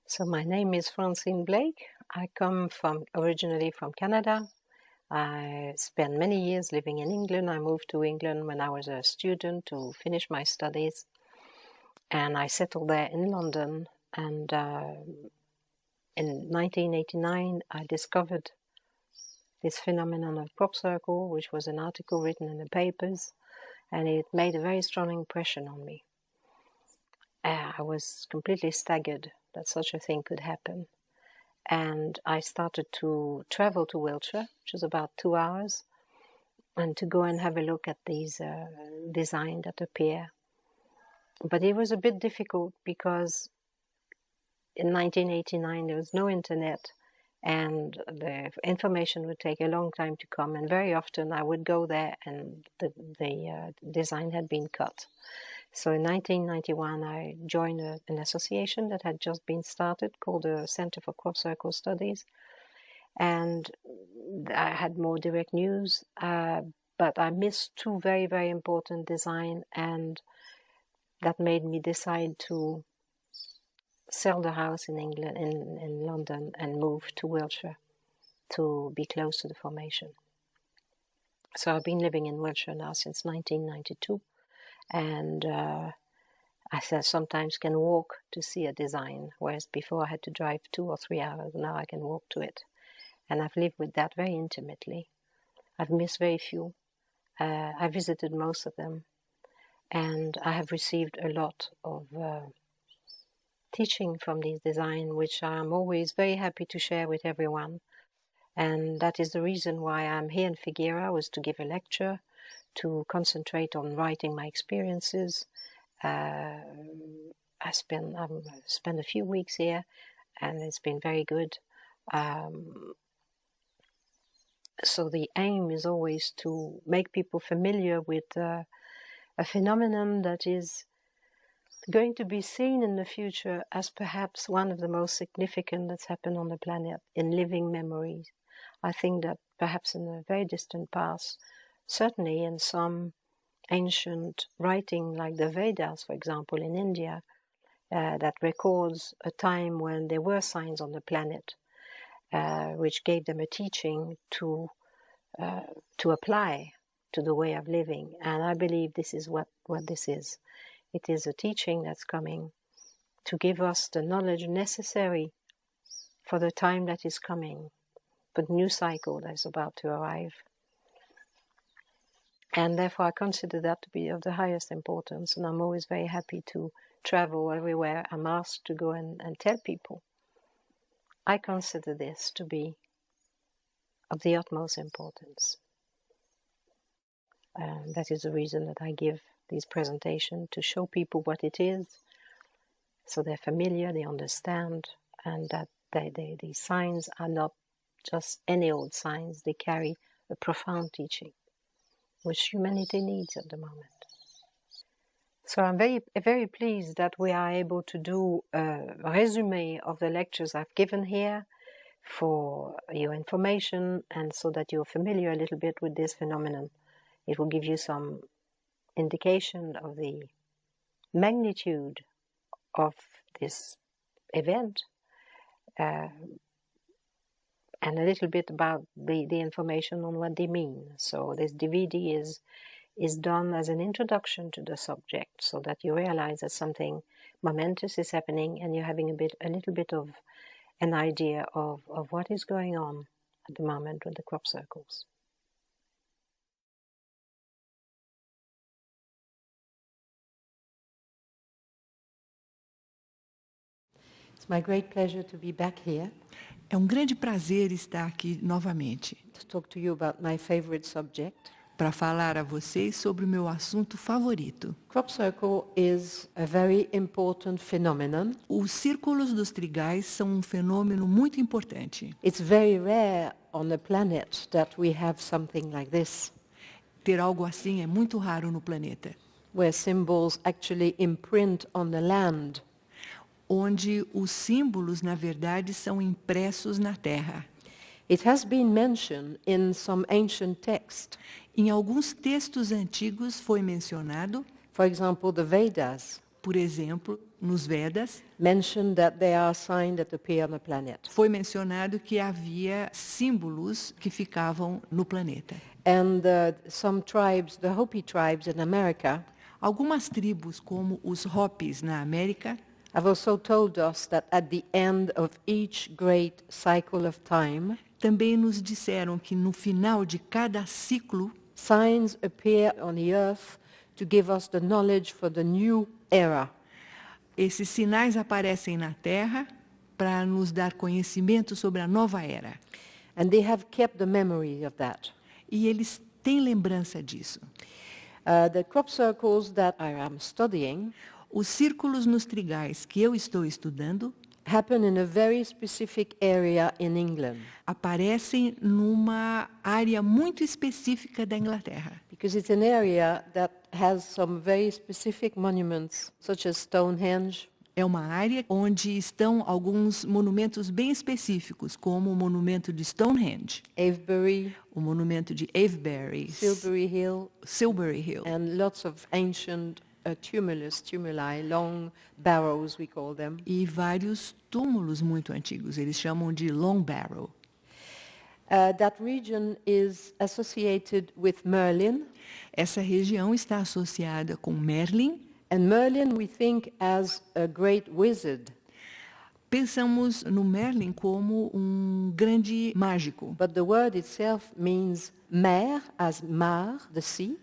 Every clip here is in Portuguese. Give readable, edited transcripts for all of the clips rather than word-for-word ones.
So my name is Francine Blake. I come originally from Canada. I spent many years living in England. I moved to England when I was a student to finish my studies. And I settled there in London. And in 1989, I discovered this phenomenon of crop circle, which was an article written in the papers. And it made a very strong impression on me. I was completely staggered that such a thing could happen. And I started to travel to Wiltshire, which is about 2 hours, and to go and have a look at these designs that appear. But it was a bit difficult because in 1989 there was no internet, and the information would take a long time to come, and very often I would go there and the design had been cut. So in 1991 I joined an association that had just been started called the Center for Crop Circle Studies, and I had more direct news, but I missed two very, very important designs, and that made me decide to sell the house in England, in London, and move to Wiltshire to be close to the formation. So I've been living in Wiltshire now since 1992, and I sometimes can walk to see a design, whereas before I had to drive 2 or 3 hours. Now I can walk to it, and I've lived with that very intimately. I've missed very few. I visited most of them, and I have received a lot of teaching from these designs, which I'm always very happy to share with everyone. And that is the reason why I'm here in Figueira, was to give a lecture, to concentrate on writing my experiences. I spent a few weeks here, and it's been very good. So the aim is always to make people familiar with a phenomenon that is going to be seen in the future as perhaps one of the most significant that's happened on the planet in living memories. I think that perhaps in the very distant past, certainly in some ancient writing like the Vedas, for example, in India, that records a time when there were signs on the planet, which gave them a teaching to apply to the way of living. And I believe this is what this is. It is a teaching that's coming to give us the knowledge necessary for the time that is coming, for the new cycle that is about to arrive. And therefore I consider that to be of the highest importance, and I'm always very happy to travel everywhere I'm asked to go and tell people. I consider this to be of the utmost importance. That is the reason that I give these presentations, to show people what it is, so they're familiar, they understand, and that these signs are not just any old signs. They carry a profound teaching, which humanity needs at the moment. So I'm very, very pleased that we are able to do a resume of the lectures I've given here for your information, and so that you're familiar a little bit with this phenomenon. It will give you some indication of the magnitude of this event, and a little bit about the information on what they mean. So this DVD is done as an introduction to the subject, so that you realize that something momentous is happening, and you're having a little bit of an idea of what is going on at the moment with the crop circles. It's my great pleasure to be back here. É grande prazer estar aqui novamente. To talk to you about my favorite subject. Para falar a vocês sobre o meu assunto favorito. Crop circle is a very important phenomenon. Os círculos dos trigais são fenômeno muito importante. It's very rare on the planet that we have something like this. Ter algo assim é muito raro no planeta. Where symbols actually imprint on the land. Onde os símbolos, na verdade, são impressos na terra. It has been mentioned in some ancient text. Em alguns textos antigos foi mencionado, for example, the Vedas. por exemplo, nos Vedas, mention that there are signs that appear on the planet. foi mencionado que havia símbolos que ficavam no planeta. And some tribes, the Hopi tribes in America, Algumas tribos, como os Hopis na América, have also told us that at the end of each great cycle of time, também nos disseram que no final de cada ciclo, signs appear on the earth to give us the knowledge for the new era. esses sinais aparecem na Terra para nos dar conhecimento sobre a nova era. And they have kept the memory of that. E eles têm lembrança disso. The crop circles that I am studying Os círculos nos trigais que eu estou estudando happen in a very specific area in England, aparecem numa área muito específica da Inglaterra, because it's an area that has some very specific monuments, such as Stonehenge, é uma área onde estão alguns monumentos bem específicos, como o monumento de Stonehenge, Avebury, o monumento de Avebury, Silbury Hill, Hill, and lots of ancient tumuli, long barrows we call them. e vários túmulos muito antigos, eles chamam de Long Barrow. That region is associated with Merlin, Essa região está associada com Merlin. and Merlin we think as a great wizard, Pensamos no Merlin como grande mágico, but the word itself means mer, as mar, the sea,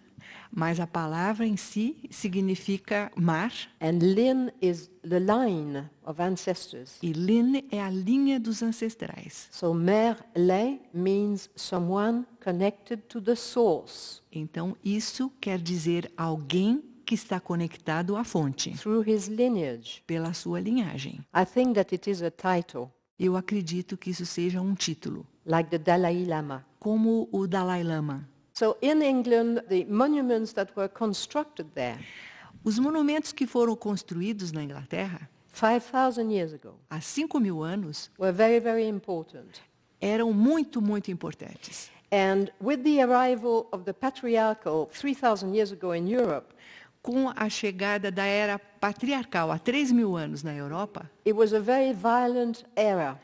mas a palavra em si significa mar, and lin is the line of ancestors. e Lin é a linha dos ancestrais. So Merlin means someone connected to the source Então, isso quer dizer alguém que está conectado à fonte, through his lineage. pela sua linhagem. I think that it is a title, Eu acredito que isso seja um título, like the Dalai Lama. como o Dalai Lama. So in England, the monuments that were constructed there Os monumentos que foram construídos na Inglaterra, 5,000 years ago há 5.000 anos, were very, very important. eram muito, muito importantes. And with the arrival of the patriarchal 3,000 years ago in Europe, Com a chegada da era patriarcal há 3.000 anos na Europa, it was a very violent era.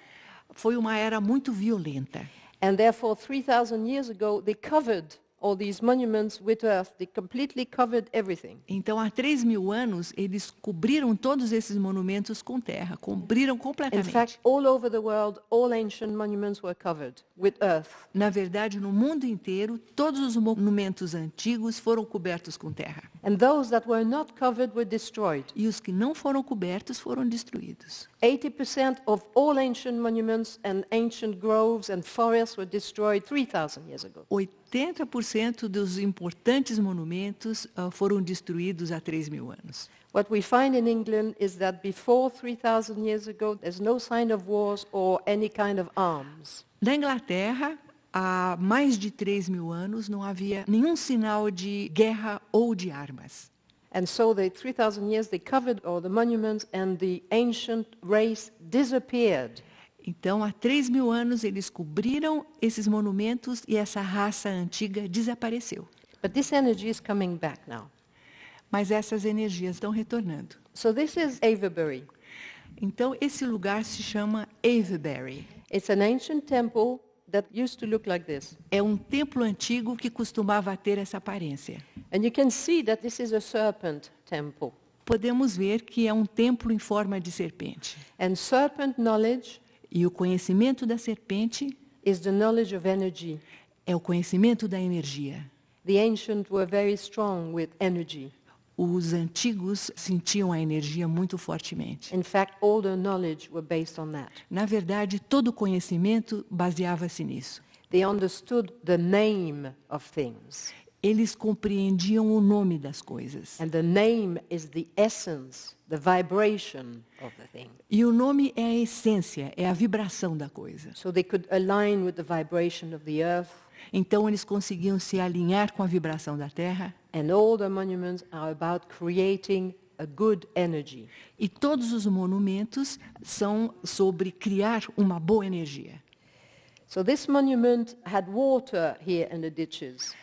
foi uma era muito violenta. And therefore, 3,000 years ago, they covered all these monuments with earth. They completely covered everything. Então, há 3.000 anos, eles cobriram todos esses monumentos com terra, cobriram In completamente. fact, all over the world, all ancient monuments were covered with earth. Na verdade, no mundo inteiro, todos os monumentos antigos foram cobertos com terra. And those that were not covered were destroyed. E os que não foram cobertos foram destruídos. 80% of all ancient monuments and ancient groves and forests were destroyed 3,000 years ago. 80% dos importantes monumentos foram destruídos há 3.000 anos. What we find in England is that before 3,000 years ago, there's no sign of wars or any kind of arms. Na Inglaterra, há mais de 3.000 anos, não havia nenhum sinal de guerra ou de armas. And so the 3,000 years, they covered all the monuments and the ancient race disappeared. Então, há 3.000 anos, eles cobriram esses monumentos e essa raça antiga desapareceu. But this energy is coming back now. Mas essas energias estão retornando. So this is Avebury. Então, esse lugar se chama Avebury. It's an ancient temple that used to look like this. É um templo antigo que costumava ter essa aparência. And you can see that this is a serpent temple. Podemos ver que é um templo em forma de serpente. And serpent knowledge E o conhecimento da serpente is the knowledge of energy. é o conhecimento da energia. The ancients were very strong with energy. Os antigos sentiam a energia muito fortemente. In fact, all their knowledge were based on that. Na verdade, todo o conhecimento baseava-se nisso. They understood the name of things. Eles compreendiam o nome das coisas. And the name is the essence, the vibration of the thing. E o nome é a essência, é a vibração da coisa. So they could align with the vibration of the earth. Então, eles conseguiam se alinhar com a vibração da Terra. And all the monuments are about creating a good energy. E todos os monumentos são sobre criar uma boa energia. So this monument had water here in the ditches.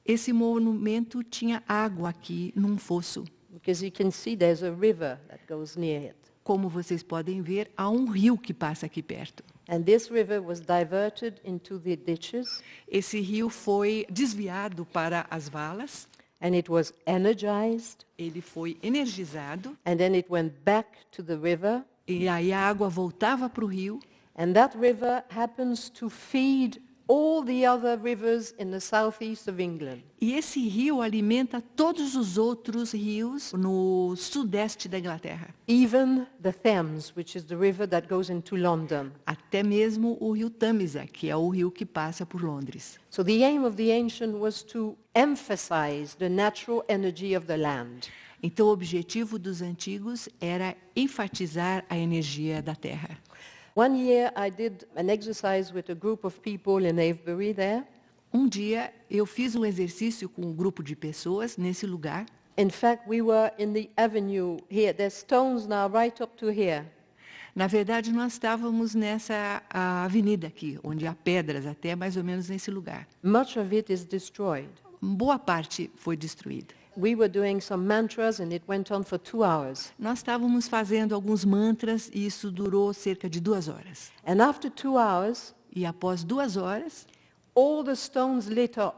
Esse monumento tinha água aqui num fosso. because you can see there's a river that goes near it. Como vocês podem ver, há um rio que passa aqui perto. And this river was diverted into the ditches, Esse rio foi desviado para as valas, and it was energized, ele foi energizado, and then it went back to the river, e aí a água voltava para o rio, and that river happens to feed all the other rivers in the southeast of England. e esse rio alimenta todos os outros rios no sudeste da Inglaterra. Even the Thames, which is the river that goes into London. Até mesmo o rio Tâmisa, que é o rio que passa por Londres. So the aim of the ancient was to emphasize the natural energy of the land. Então o objetivo dos antigos era enfatizar a energia da terra. One year I did an exercise with a group of people in Avebury there. Um dia eu fiz um exercício com um grupo de pessoas nesse lugar. In fact, we were in the avenue here. There's stones now right up to here. Na verdade, nós estávamos nessa avenida aqui, onde há pedras até mais ou menos nesse lugar. Much of it is destroyed. Boa parte foi destruída. We were doing some mantras and it went on for 2 hours. Nós estávamos fazendo alguns mantras e isso durou cerca de 2 horas. And after 2 hours, E após 2 horas, all the stones lit up.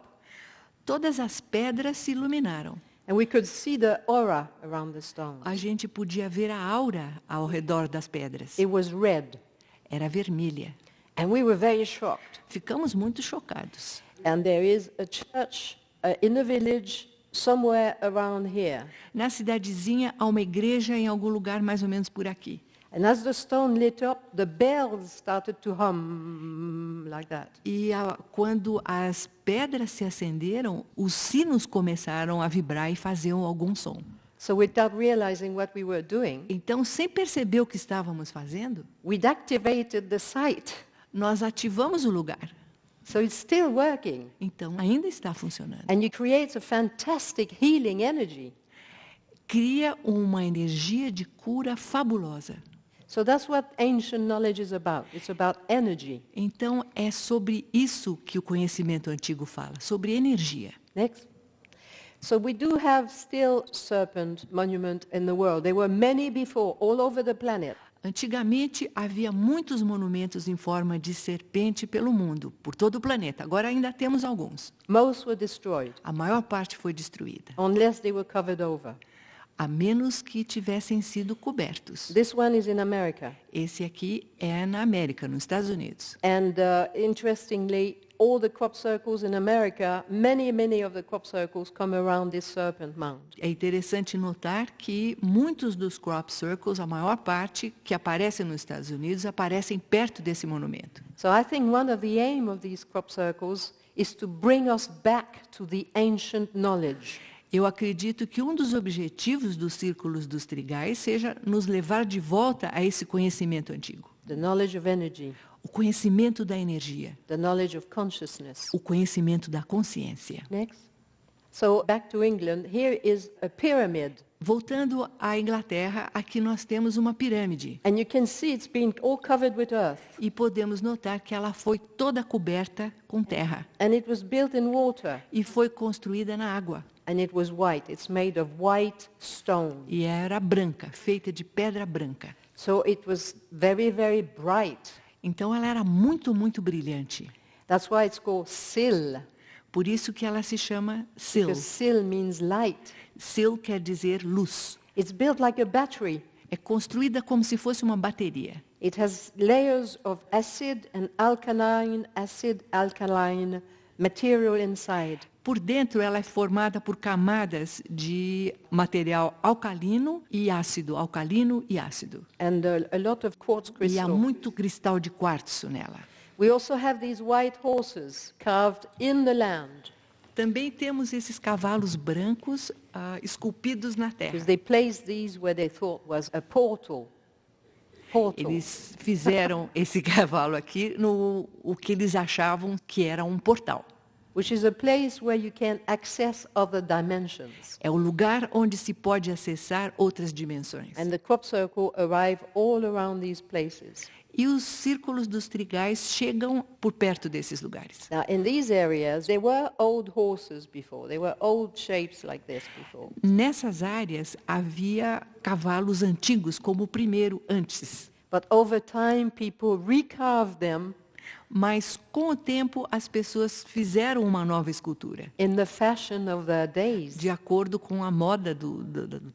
todas as pedras se iluminaram. And we could see the aura around the stones. A gente podia ver a aura ao redor das pedras. It was red. Era vermelha. And we were very shocked. Ficamos muito chocados. And there is a church in the village somewhere around here. Na cidadezinha há uma igreja em algum lugar mais ou menos por aqui. And as the stone lit up, the bells started to hum like that. E quando as pedras se acenderam, os sinos começaram a vibrar e faziam algum som. So without realizing what we were doing, Então, sem perceber o que estávamos fazendo, we'd activated the site. nós ativamos o lugar. So it's still working. Então, ainda está funcionando. And it creates a fantastic healing energy. Cria uma energia de cura fabulosa. So that's what ancient knowledge is about. It's about energy. Então, é sobre isso que o conhecimento antigo fala, sobre energia. Next. So we do have still serpent monument in the world. There were many before, all over the planet. Antigamente, havia muitos monumentos em forma de serpente pelo mundo, por todo o planeta. Agora ainda temos alguns. Most were destroyed, A maior parte foi destruída, unless they were covered over. a menos que tivessem sido cobertos. This one is in America. Esse aqui é na América, nos Estados Unidos. And interestingly, all the crop circles in America, many of the crop circles come around this serpent mound. É interessante notar que muitos dos crop circles, a maior parte que aparecem nos Estados Unidos, aparecem perto desse monumento. So I think one of the aim of these crop circles is to bring us back to the ancient knowledge. Eu acredito que um dos objetivos dos círculos dos trigais seja nos levar de volta a esse conhecimento antigo. The knowledge of energy, O conhecimento da energia, the knowledge of consciousness. o conhecimento da consciência. Next. So back to England, here is a pyramid. Voltando à Inglaterra, aqui nós temos uma pirâmide. And you can see it's been all covered with earth. E podemos notar que ela foi toda coberta com terra. And it was built in water. E foi construída na água. And it was white. It's made of white stone. E era branca, feita de pedra branca. So it was very, very bright. Então ela era muito, muito brilhante. That's why it's called Sil. Por isso que ela se chama Sil. Because Sil means light. Sil quer dizer luz. It's built like a battery. É construída como se fosse uma bateria. It has layers of acid and alkaline material inside. Por dentro, ela é formada por camadas de material alcalino e ácido, And a lot of quartz E há crystal. muito cristal de quartzo nela. We also have these white horses carved in the land. Também temos esses cavalos brancos esculpidos na terra. Because they placed these where they thought was a portal. Eles fizeram esse cavalo aqui no o que eles achavam que era um portal. Which is a place where you can access other dimensions. É o lugar onde se pode acessar outras dimensões. And the crop circle arrive all around these places. E os círculos dos trigais chegam por perto desses lugares. Now, in these areas, there were old horses before. There were old shapes like this before. Nessas áreas havia cavalos antigos, como o primeiro antes. But over time, people recarved them Mas, com o tempo, as pessoas fizeram uma nova escultura, in the fashion of their days. de acordo com a moda do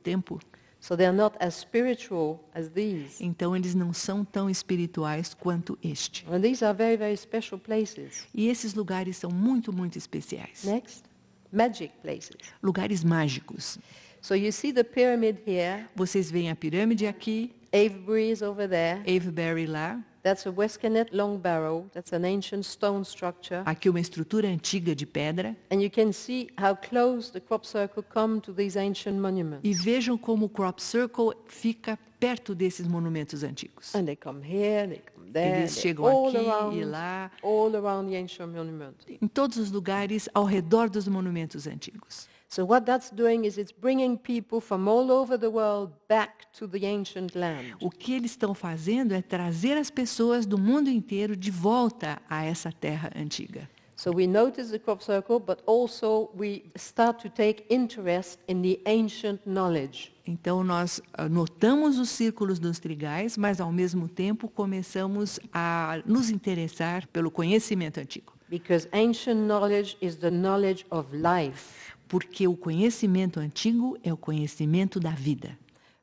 tempo. So they're not as spiritual as these. Então, eles não são tão espirituais quanto este. And these are very, very special places. E esses lugares são muito, muito especiais. Next, magic places. Lugares mágicos. So you see the pyramid here, Vocês veem a pirâmide aqui, Avebury is over there. Avebury lá. That's a Westcanet long barrow. That's an ancient stone structure. Aqui uma estrutura antiga de pedra. And you can see how close the crop circle come to these ancient monuments. E vejam como o crop circle fica perto desses monumentos antigos. And they come here, they come there, Eles they're chegam all aqui around, e lá, all around the ancient monument. em todos os lugares ao redor dos monumentos antigos. So what that's doing is it's bringing people from all over the world back to the ancient land. O que eles estão fazendo é trazer as pessoas do mundo inteiro de volta a essa terra antiga. So we notice the crop circle, but also we start to take interest in the ancient knowledge. Então nós notamos os círculos dos trigais, mas ao mesmo tempo começamos a nos interessar pelo conhecimento antigo. Because ancient knowledge is the knowledge of life. Porque o conhecimento antigo é o conhecimento da vida.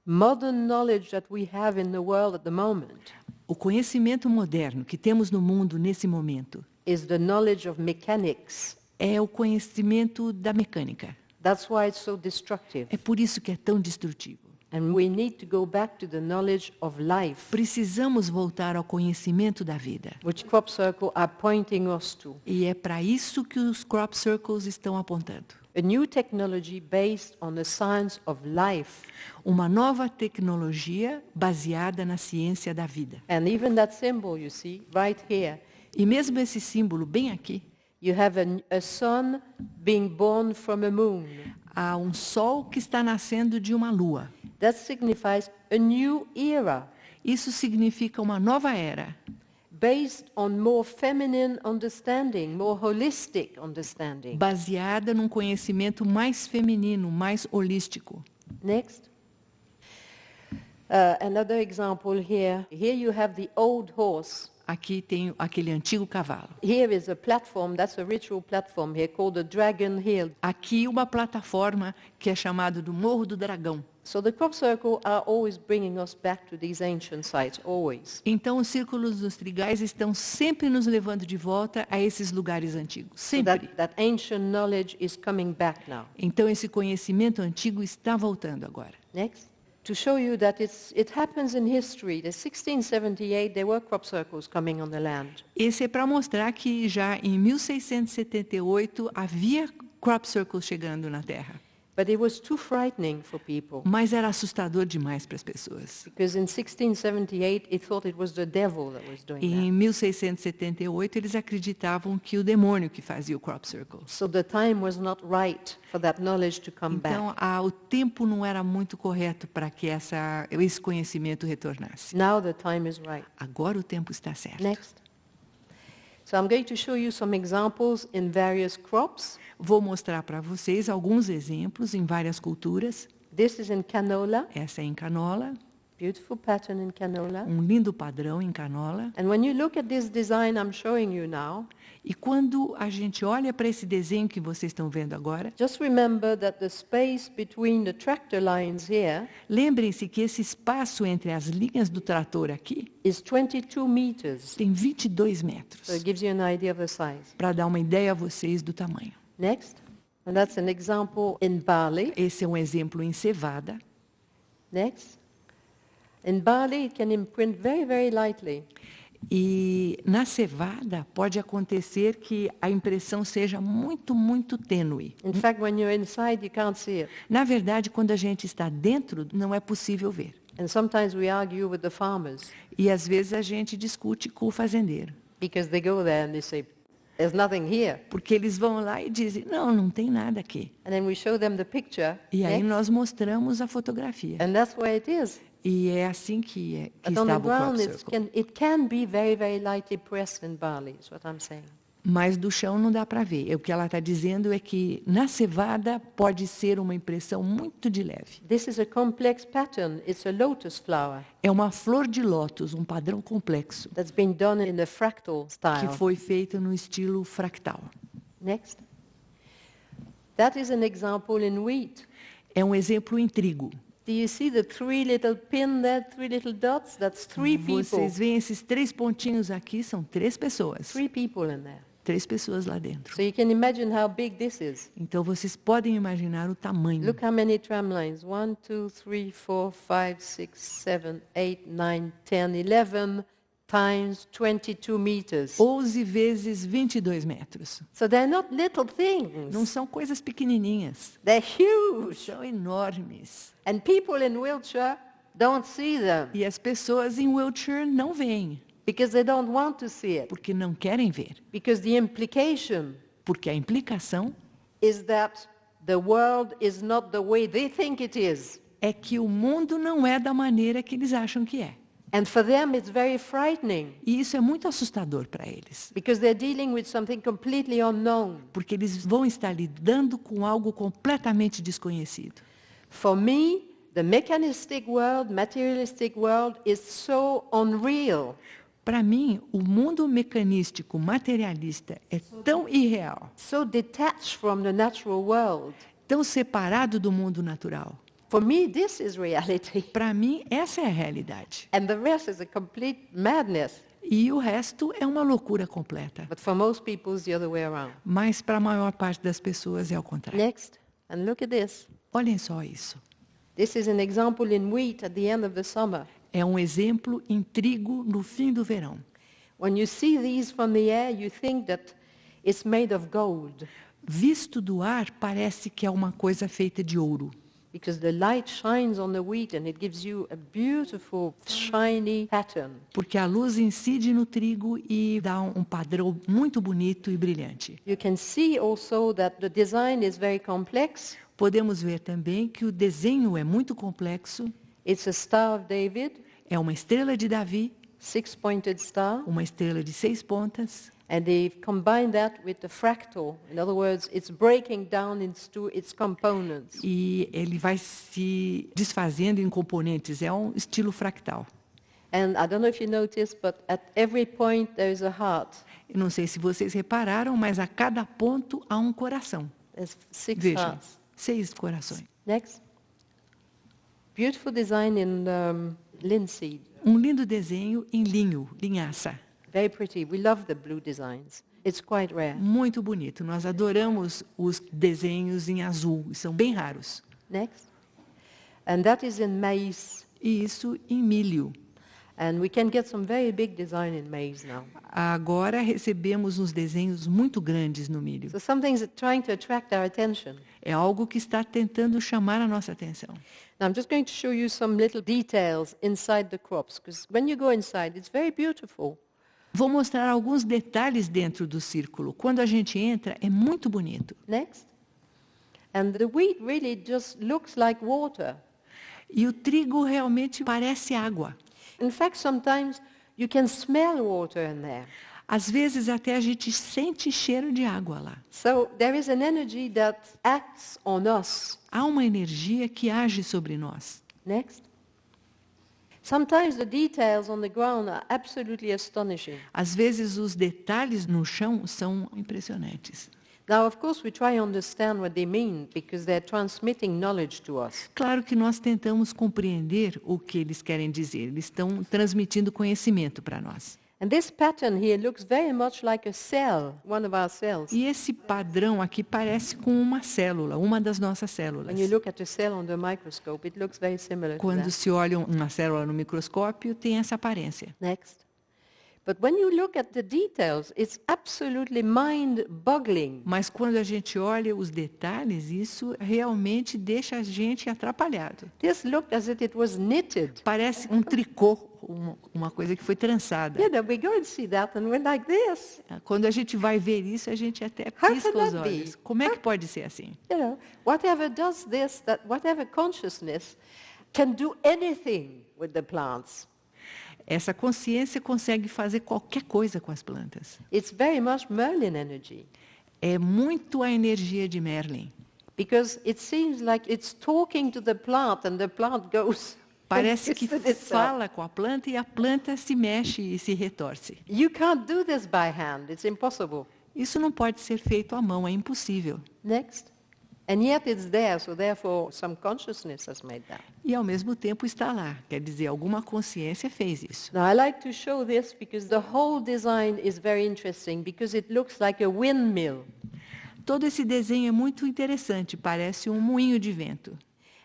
Modern knowledge that we have in the world at the moment O conhecimento moderno que temos no mundo nesse momento is the knowledge of mechanics. é o conhecimento da mecânica. That's why it's so destructive. É por isso que é tão destrutivo. And we need to go back to the knowledge of life, Precisamos voltar ao conhecimento da vida. which crop circle are pointing us to. E é para isso que os crop circles estão apontando. A new technology based on the science of life. Uma nova tecnologia baseada na ciência da vida. And even that symbol you see right here, E mesmo esse símbolo bem aqui, you have a sun being born from a moon. há um sol que está nascendo de uma lua. That signifies a new era Isso significa uma nova era, based on more feminine understanding, more holistic understanding. baseada num conhecimento mais feminino, mais holístico. Next. Another example here. Here you have the old horse. Aqui tem aquele antigo cavalo. Here is a platform, that's a ritual platform here called the Dragon Hill. Aqui uma plataforma que é chamada do Morro do Dragão. So the crop circle are always bringing us back to these ancient sites, always. Então os círculos dos trigais estão sempre nos levando de volta a esses lugares antigos, So sempre. that ancient knowledge is coming back now. Então esse conhecimento antigo está voltando agora. Next. To show you that it happens in history. In 1678 there were crop circles coming on the land. Esse é para mostrar que já em 1678 havia crop circles chegando na Terra. But it was too frightening for people. Mas era assustador demais para as pessoas. Because in 1678 it thought it was the devil that was doing E that. em 1678 eles acreditavam que o demônio que fazia o crop circle. So the time was not right for that knowledge to come Então back. o tempo não era muito correto para que esse conhecimento retornasse. Now the time is right. Agora o tempo está certo. Next. So I'm going to show you some examples in various crops. Vou mostrar para vocês alguns exemplos em várias culturas. This is in canola, Essa é em canola, beautiful pattern in canola. um lindo padrão em canola. And when you look at this design I'm showing you now, E quando a gente olha para esse desenho que vocês estão vendo agora, just remember that the space between the tractor lines here lembrem-se que esse espaço entre as linhas do trator aqui is 22 meters. tem 22 So metros, it gives you an idea of the size. para dar uma ideia a vocês do tamanho. Next. And that's an example in barley. Esse é um exemplo em cevada. Next. In barley it can imprint very, very lightly. E na cevada pode acontecer que a impressão seja muito, muito tênue. In fact, when you're inside, you can't see it. Na verdade, quando a gente está dentro, não é possível ver. And sometimes we argue with the farmers E às vezes a gente discute com o fazendeiro. because they go there and they say, there's nothing here. Porque eles vão lá e dizem, não tem nada aqui. And then we show them the picture. E aí next, nós mostramos a fotografia. and that's where it is. E é assim que But on the estava o crop ground, circle. it can be very, very lightly pressed in barley, is what I'm saying. Mas do chão não dá para ver. O que ela está dizendo é que na cevada pode ser uma impressão muito de leve. This is a complex pattern. It's a lotus flower É uma flor de lótus, um padrão complexo, that's been done in a fractal que style. foi feito no estilo fractal. Next. That is an example in wheat. É um exemplo em trigo. Do you see the three little pin there, three little dots? That's three people. Vocês veem esses 3 pontinhos aqui, são 3 pessoas. Three people in there. 3 pessoas lá dentro. So you can imagine how big this is. Então vocês podem imaginar o tamanho. Look how many tramlines. 1, 2, 3, 4, 5, 6, 7, 8, 9, 10, 11 times 22 meters. 11 vezes 22 metros. So they're not little things. Não são coisas pequenininhas. They're huge. São enormes. And people in Wiltshire don't see them E as pessoas em Wiltshire não veem, because they don't want to see it. porque não querem ver. Because the implication Porque a implicação is that the world is not the way they think it is. é que o mundo não é da maneira que eles acham que é. And for them it's very frightening E isso é muito assustador para eles, because they're dealing with something completely unknown. porque eles vão estar lidando com algo completamente desconhecido. For me, the mechanistic world, materialistic world is so unreal. Para mim, o mundo mecanístico, materialista, é tão irreal, So detached from the natural world. tão separado do mundo natural. For me, this is reality. Para mim, essa é a realidade. And the rest is a complete madness. E o resto é uma loucura completa. But for most people, it's the other way around. Mas para a maior parte das pessoas é ao contrário. Next, and look at this. Olhem só isso. This is an example in wheat at the end of the summer. É um exemplo em trigo no fim do verão. When you see these from the air, you think that it's made of gold Visto do ar, parece que é uma coisa feita de ouro, because the light shines on the wheat and it gives you a beautiful, shiny pattern. porque a luz incide no trigo e dá um padrão muito bonito e brilhante. You can see also that the design is very complex. Podemos ver também que o desenho é muito complexo. It's a Star of David, É uma estrela de Davi, 6-pointed star, uma estrela de 6 pontas, and they've combined that with the fractal. In other words, it's breaking down into its components. e ele vai se desfazendo em componentes. É um estilo fractal. And I don't know if you noticed, but at every point there is a heart. Eu não sei se vocês repararam, mas a cada ponto há um coração. There's 6 Vejam, hearts. 6 corações. Next. Beautiful design in linseed. Um lindo desenho em linho, linhaça. Very pretty. We love the blue designs. It's quite rare. Muito bonito. Nós adoramos os desenhos em azul, e são bem raros. Next. And that is in maize. E isso em milho. And we can get some very big design in maize now. Agora recebemos uns desenhos muito grandes no milho. So something's trying to attract our attention. É algo que está tentando chamar a nossa atenção. Now I'm just going to show you some little details inside the crops, because when you go inside, it's very beautiful. Vou mostrar alguns detalhes dentro do círculo. Quando a gente entra, é muito bonito. Next. And the wheat really just looks like water. E o trigo realmente parece água. In fact, sometimes you can smell water in there. Às vezes até a gente sente cheiro de água lá. So there is an energy that acts on us. Há uma energia que age sobre nós. Next. Sometimes the details on the ground are absolutely astonishing. Às vezes os detalhes no chão são impressionantes. Now, of course, we try to understand what they mean because they're transmitting knowledge to us. Claro que nós tentamos compreender o que eles querem dizer. Eles estão transmitindo conhecimento para nós. And this pattern here looks very much like a cell, one of our cells. E esse padrão aqui parece com uma célula, uma das nossas células. When you look at a cell under a microscope, it looks very similar to Quando that. se olha uma célula no microscópio, tem essa aparência. Next. But when you look at the details, it's absolutely mind-boggling. Mas quando a gente olha os detalhes, isso realmente deixa a gente atrapalhado. This looked as if it was knitted. Parece um tricô, uma coisa que foi trançada. Yeah, we go and see that and we're like this. Quando a gente vai ver isso, a gente até How pisca can os that olhos. be? Como é que pode ser assim? You know, whatever does this, that whatever consciousness can do anything with the plants. Essa consciência consegue fazer qualquer coisa com as plantas. It's very much Merlin energy, É muito a energia de Merlin. because it seems like it's talking to the plant and the plant goes Parece que with itself. fala com a planta e a planta se mexe e se retorce. You can't do this by hand. It's impossible. Isso não pode ser feito à mão, é impossível. Next. And yet it's there, so therefore some consciousness has made that. E ao mesmo tempo está lá, quer dizer, alguma consciência fez isso. Now I like to show this because the whole design is very interesting because it looks like a windmill. Todo esse desenho é muito interessante, parece um moinho de vento.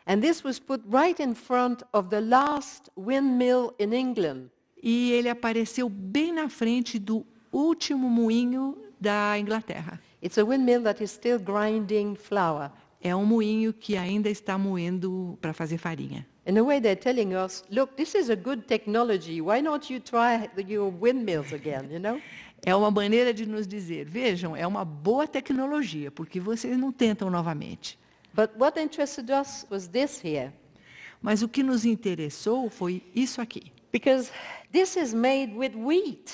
And this was put right in front of the last windmill in England. E ele apareceu bem na frente do último moinho da Inglaterra. It's a windmill that is still grinding flour. É um moinho que ainda está moendo para fazer farinha. In a way, they're telling us, look, this is a good technology. Why not you try your windmills again, you know? É uma maneira de nos dizer, vejam, é uma boa tecnologia, porque vocês não tentam novamente. But what interested us was this here. Mas o que nos interessou foi isso aqui. Because this is made with wheat.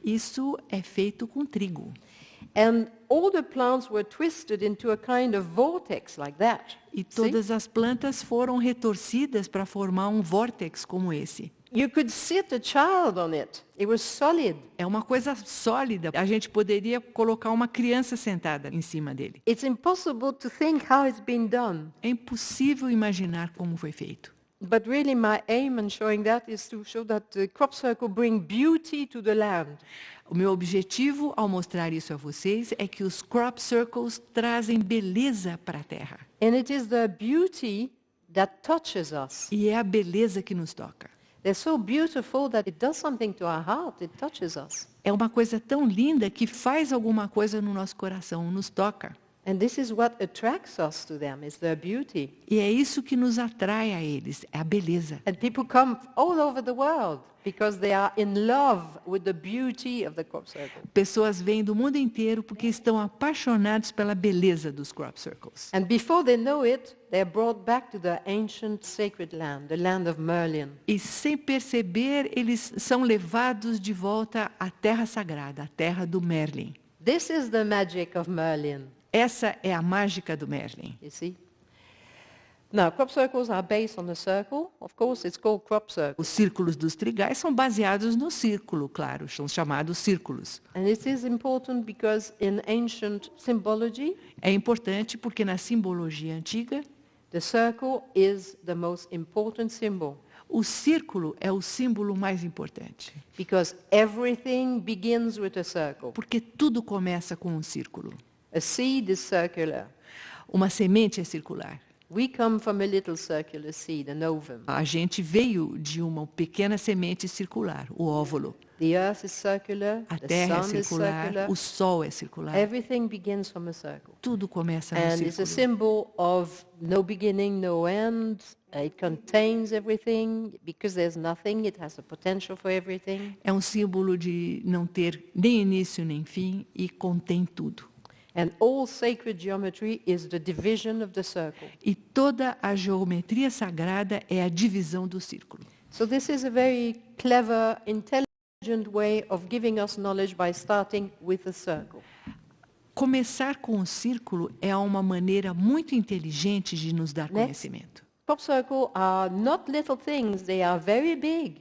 Isso é feito com trigo. And all the plants were twisted into a kind of vortex like that. E See? todas as plantas foram retorcidas para formar um vórtex como esse. You could sit a child on it. It was solid. É uma coisa sólida. A gente poderia colocar uma criança sentada em cima dele. It's impossible to think how it's been done. É impossível imaginar como foi feito. But really my aim in showing that is to show that the crop circle bring beauty to the land. O meu objetivo ao mostrar isso a vocês é que os crop circles trazem beleza para a terra. And it is the beauty that touches us. E é a beleza que nos toca. They're so beautiful that it does something to our heart. It touches us. É uma coisa tão linda que faz alguma coisa no nosso coração, nos toca. And this is what attracts us to them, is their beauty. E é isso que nos atrai a eles, é a beleza. And people come all over the world because they are in love with the beauty of the crop circle. Pessoas vêm do mundo inteiro porque estão apaixonados pela beleza dos crop circles. And before they know it, they're brought back to the ancient sacred land, the land of Merlin. E sem perceber, eles são levados de volta à terra sagrada, a terra do Merlin. This is the magic of Merlin, Essa é a mágica do Merlin. you see. Now, crop circles are based on a circle. Of course, it's called crop circle. Os círculos dos trigais são baseados no círculo, claro, são chamados círculos. And it is important because in ancient symbology, É importante porque na simbologia antiga, the circle is the most important symbol o círculo é o símbolo mais importante. because everything begins with a circle. Porque tudo começa com um círculo. A seed is circular. Uma semente é circular. We come from a little circular seed, an ovum. A gente veio de uma pequena semente circular, o óvulo. The earth is circular, A the terra é sun is circular, circular. o sol é circular. Everything begins from a circle. Tudo começa no And it's a círculo. symbol of no beginning, no end. It contains everything. Because there's nothing, it has the potential for everything. É um símbolo de não ter nem início nem fim e contém tudo. And all sacred geometry is the division of the circle. E toda a geometria sagrada é a divisão do círculo. So this is a very clever, intelligent way of giving us knowledge by starting with a circle. Começar com o círculo é uma maneira muito inteligente de nos dar Next. conhecimento. Crop circle are not little things, they are very big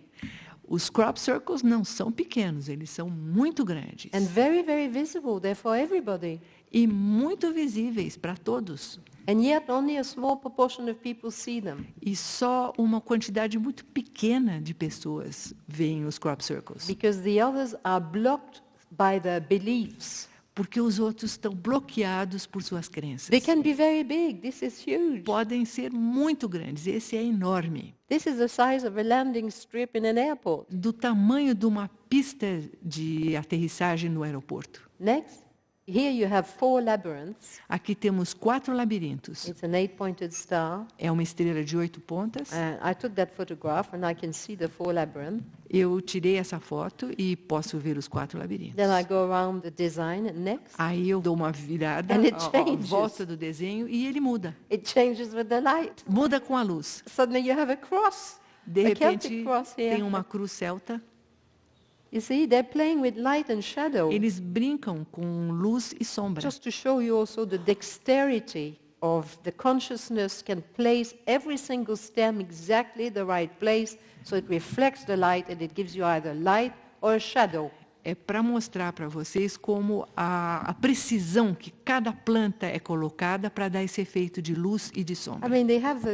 Os crop circles não são pequenos, eles são muito grandes and very, very visible. They're for everybody. e muito visíveis para todos. And yet only a small proportion of people see them E só uma quantidade muito pequena de pessoas veem os crop circles, because the others are blocked by the beliefs. porque os outros estão bloqueados por suas crenças. They can be very big. This is huge. Podem ser muito grandes, esse é enorme, This is the size of a landing strip in an airport. do tamanho de uma pista de aterrissagem no aeroporto. Next. Here you have 4 labyrinths. Aqui temos 4 labirintos. It's an 8-pointed star. É uma estrela de 8 pontas. I took that photograph and I can see the 4 labyrinths. Eu tirei essa foto e posso ver os 4 labirintos. Then I go around the design next. Aí eu dou uma virada And it à changes. volta do desenho e ele muda. It changes with the light. Muda com a luz. Suddenly you have a cross. De a Celtic repente, cross here. tem uma cruz celta. You see, they're playing with light and shadow. Eles brincam com luz e sombra. Just to show you also the dexterity of the consciousness can place every single stem exactly the right place, so it reflects the light and it gives you either light or a shadow. É para mostrar para vocês como a precisão que cada planta é colocada para dar esse efeito de luz e de I sombra. mean, they have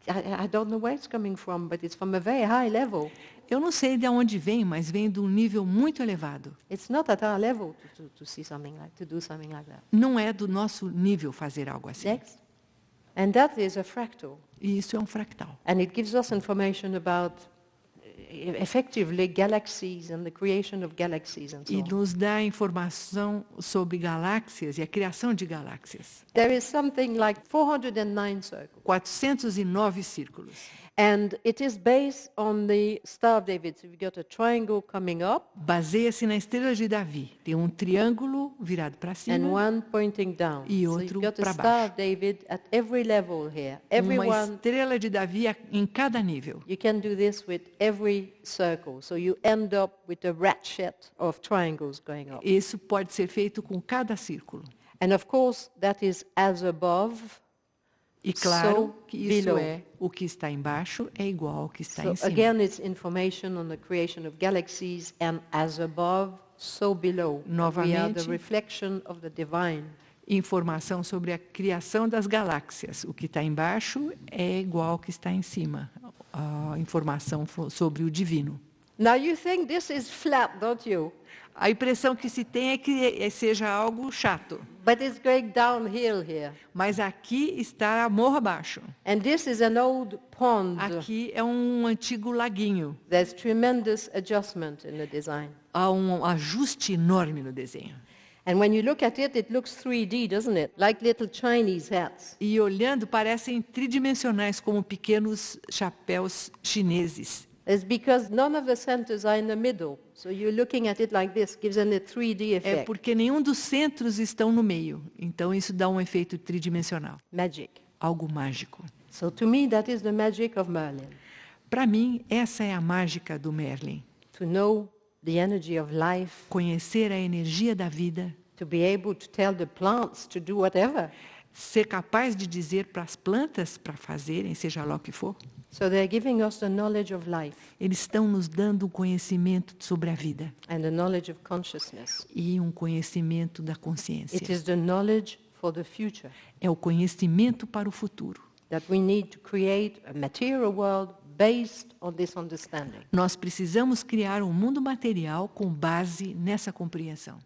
I don't know where it's coming from, but it's from a very high level. Eu não sei de onde vem, mas vem de um nível muito elevado. It's not at our level to see something to do something like that. Não é do nosso nível fazer algo assim. Next. And that is a fractal. E isso é um fractal. And it gives us information about effectively galaxies and the creation of galaxies and so E on. nos dá informação sobre galáxias e a criação de galáxias. There is something like 409 circles. 409 círculos. And it is based on the Star of David. So you've got a triangle coming up Baseia-se na estrela de Davi. Tem um triângulo virado para and cima. one pointing down. E So outro you've got a para Star baixo. of David at every level here. Uma Everyone, estrela de Davi em cada nível. you can do this with every circle. So you end up with a ratchet of triangles going up. Isso pode ser feito com cada círculo. And of course, that is as above. E claro So que isso below. é o que está embaixo é igual ao que está So em cima. again, it's information on the creation of galaxies, and as above, so below. We are the Novamente. reflection of the divine. Informação sobre a criação das galáxias. O que está embaixo é igual ao que está em cima. A informação sobre o divino. Now you think this is flat, don't you? A impressão que se tem é que seja algo chato. But it's going downhill here. Mas aqui está morro abaixo. And this is an old pond. Aqui é um antigo laguinho. There's tremendous adjustment in the design. Há um ajuste enorme no desenho. And when you look at it, it looks 3D, doesn't it? Like little Chinese hats. E olhando, parecem tridimensionais, como pequenos chapéus chineses. It's because none of the centers are in the middle. So you're looking at it like this, gives it a 3D É effect. porque nenhum dos centros estão no meio. Então, isso dá um efeito tridimensional. Magic. Algo mágico. So to me, that is the magic of Merlin. Para mim, essa é a mágica do Merlin. To know the energy of life, Conhecer a energia da vida, to be able to tell the plants to do whatever. ser capaz de dizer para as plantas para fazerem, seja lá o que for. So they're giving us the knowledge of life Eles estão nos dando um conhecimento sobre a vida and the knowledge of consciousness. e um conhecimento da consciência. It is the knowledge for the future É o conhecimento para o futuro. that we need to create a material world based on this understanding. Nós precisamos criar um mundo material com base nessa compreensão.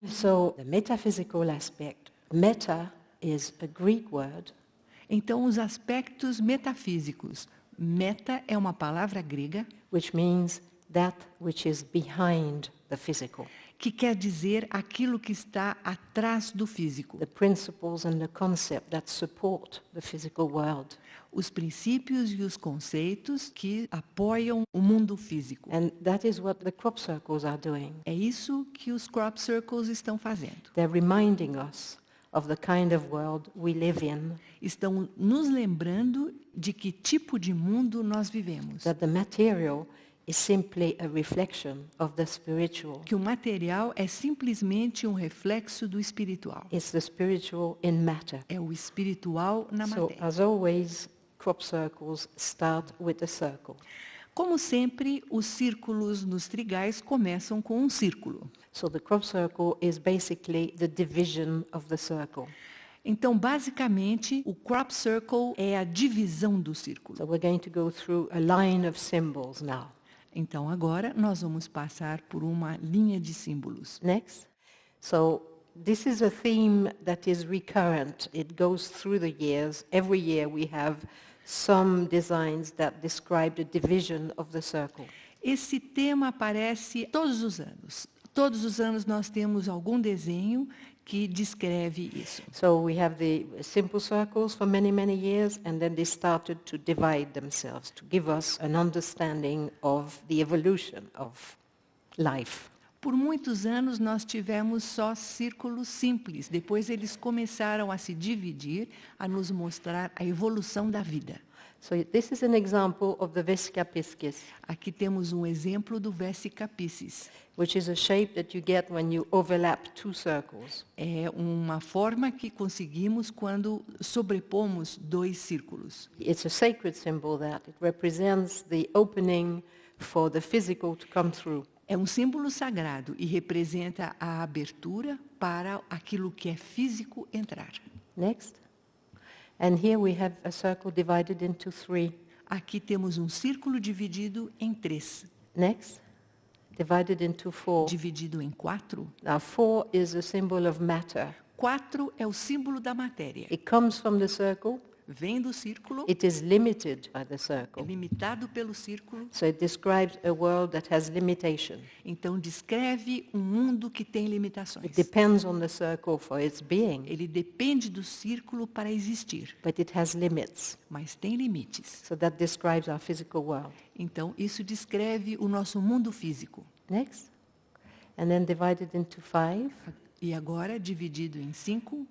So the metaphysical aspect, meta is a Greek word Então, os aspectos metafísicos. Meta é uma palavra grega which means that which is behind the physical, que quer dizer aquilo que está atrás do físico. the principles and the concept that support the physical world. Os princípios e os conceitos que apoiam o mundo físico. And that is what the crop circles are doing. É isso que os crop circles estão fazendo. They're reminding us of the kind of world we live in, Estão nos lembrando de que tipo de mundo nós vivemos. that the material is simply a reflection of the spiritual. Que o material é simplesmente um reflexo do espiritual. It's the spiritual in matter. É o espiritual na So, matéria. as always, crop circles start with a circle. Como sempre, os círculos nos trigais começam com um círculo. So the crop circle is basically the division of the circle. Então, basicamente, o crop circle é a divisão do círculo. So we're going to go through a line of symbols now. Então, agora nós vamos passar por uma linha de símbolos. Next. So this is a theme that is recurrent. It goes through the years. Every year we have some designs that describe the division of the circle. Esse tema aparece todos os anos. Todos os anos nós temos algum desenho que descreve isso. So we have the simple circles for many, many years, and then they started to divide themselves to give us an understanding of the evolution of life. Por muitos anos nós tivemos só círculos simples. Depois eles começaram a se dividir, a nos mostrar a evolução da vida. So this is an example of the Vesica Piscis, Aqui temos um exemplo do Vesica Piscis. which is a shape that you get when you overlap two circles. É uma forma que conseguimos quando sobrepomos dois círculos. It's a sacred symbol that it represents the opening for the physical to come through. É um símbolo sagrado e representa a abertura para aquilo que é físico entrar. Next. And here we have a circle divided into three. Aqui temos um círculo dividido em 3, Next. Divided into four. dividido em 4. Now 4 is a symbol of matter. 4 é o símbolo da matéria. It comes from the circle. Vem do círculo, It is limited by the é circle. limitado pelo círculo, So it describes a world that has limitation. então descreve um mundo que tem It limitações. depends on the circle for its being, Ele depende do círculo para existir, but it has limits. mas tem limites. So that describes our physical world. Então, isso descreve o nosso mundo físico. Next. And then divided into 5. E agora, dividido em 5,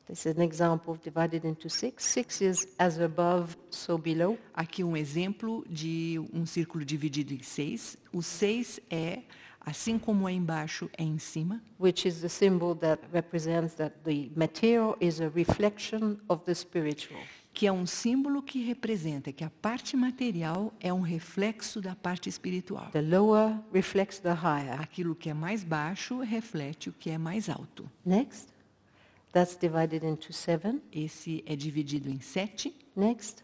This is an example of divided into 6. 6 is as above, so below. aqui um exemplo de um círculo dividido em 6. O 6 é, assim como é embaixo, é em cima, Which is the symbol that represents that the material is a reflection of the spiritual. que é um símbolo que representa que a parte material é um reflexo da parte espiritual. The lower reflects the higher. Aquilo que é mais baixo reflete o que é mais alto. Next. That's divided into 7. Esse é dividido em 7. Next.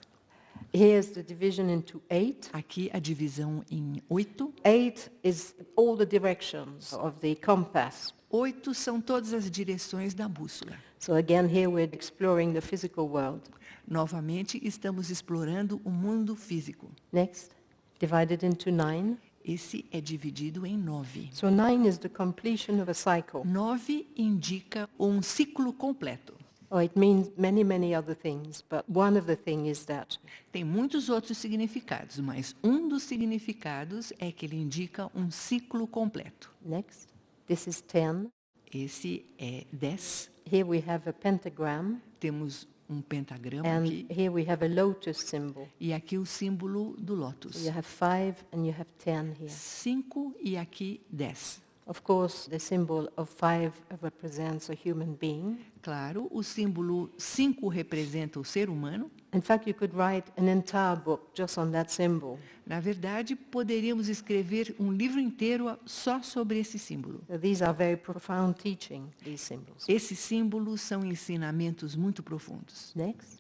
Here's the division into 8. Aqui a divisão em 8. 8 is all the directions of the compass. 8 são todas as direções da bússola. So again, here we're exploring the physical world. Novamente, estamos explorando o mundo físico. Next. Divided into 9. Esse é dividido em 9. So 9 is the completion of a cycle. 9 indica um ciclo completo. Oh, it means many, many other things, but one of the things is that Tem muitos outros significados, mas um dos significados é que ele indica um ciclo completo. next, this is 10. Esse é 10. Here we have a pentagram, Temos um pentagrama and aqui here we have a lotus symbol. e aqui o símbolo do lótus. So you have 5 and you have 10 here. 5 e aqui 10. Of course, the symbol of 5 represents a human being. Claro, o símbolo 5 representa o ser humano. In fact, you could write an entire book just on that symbol. Na verdade, poderíamos escrever um livro inteiro só sobre esse símbolo. So these are very profound teaching, these symbols. Esses símbolos são ensinamentos muito profundos. Next,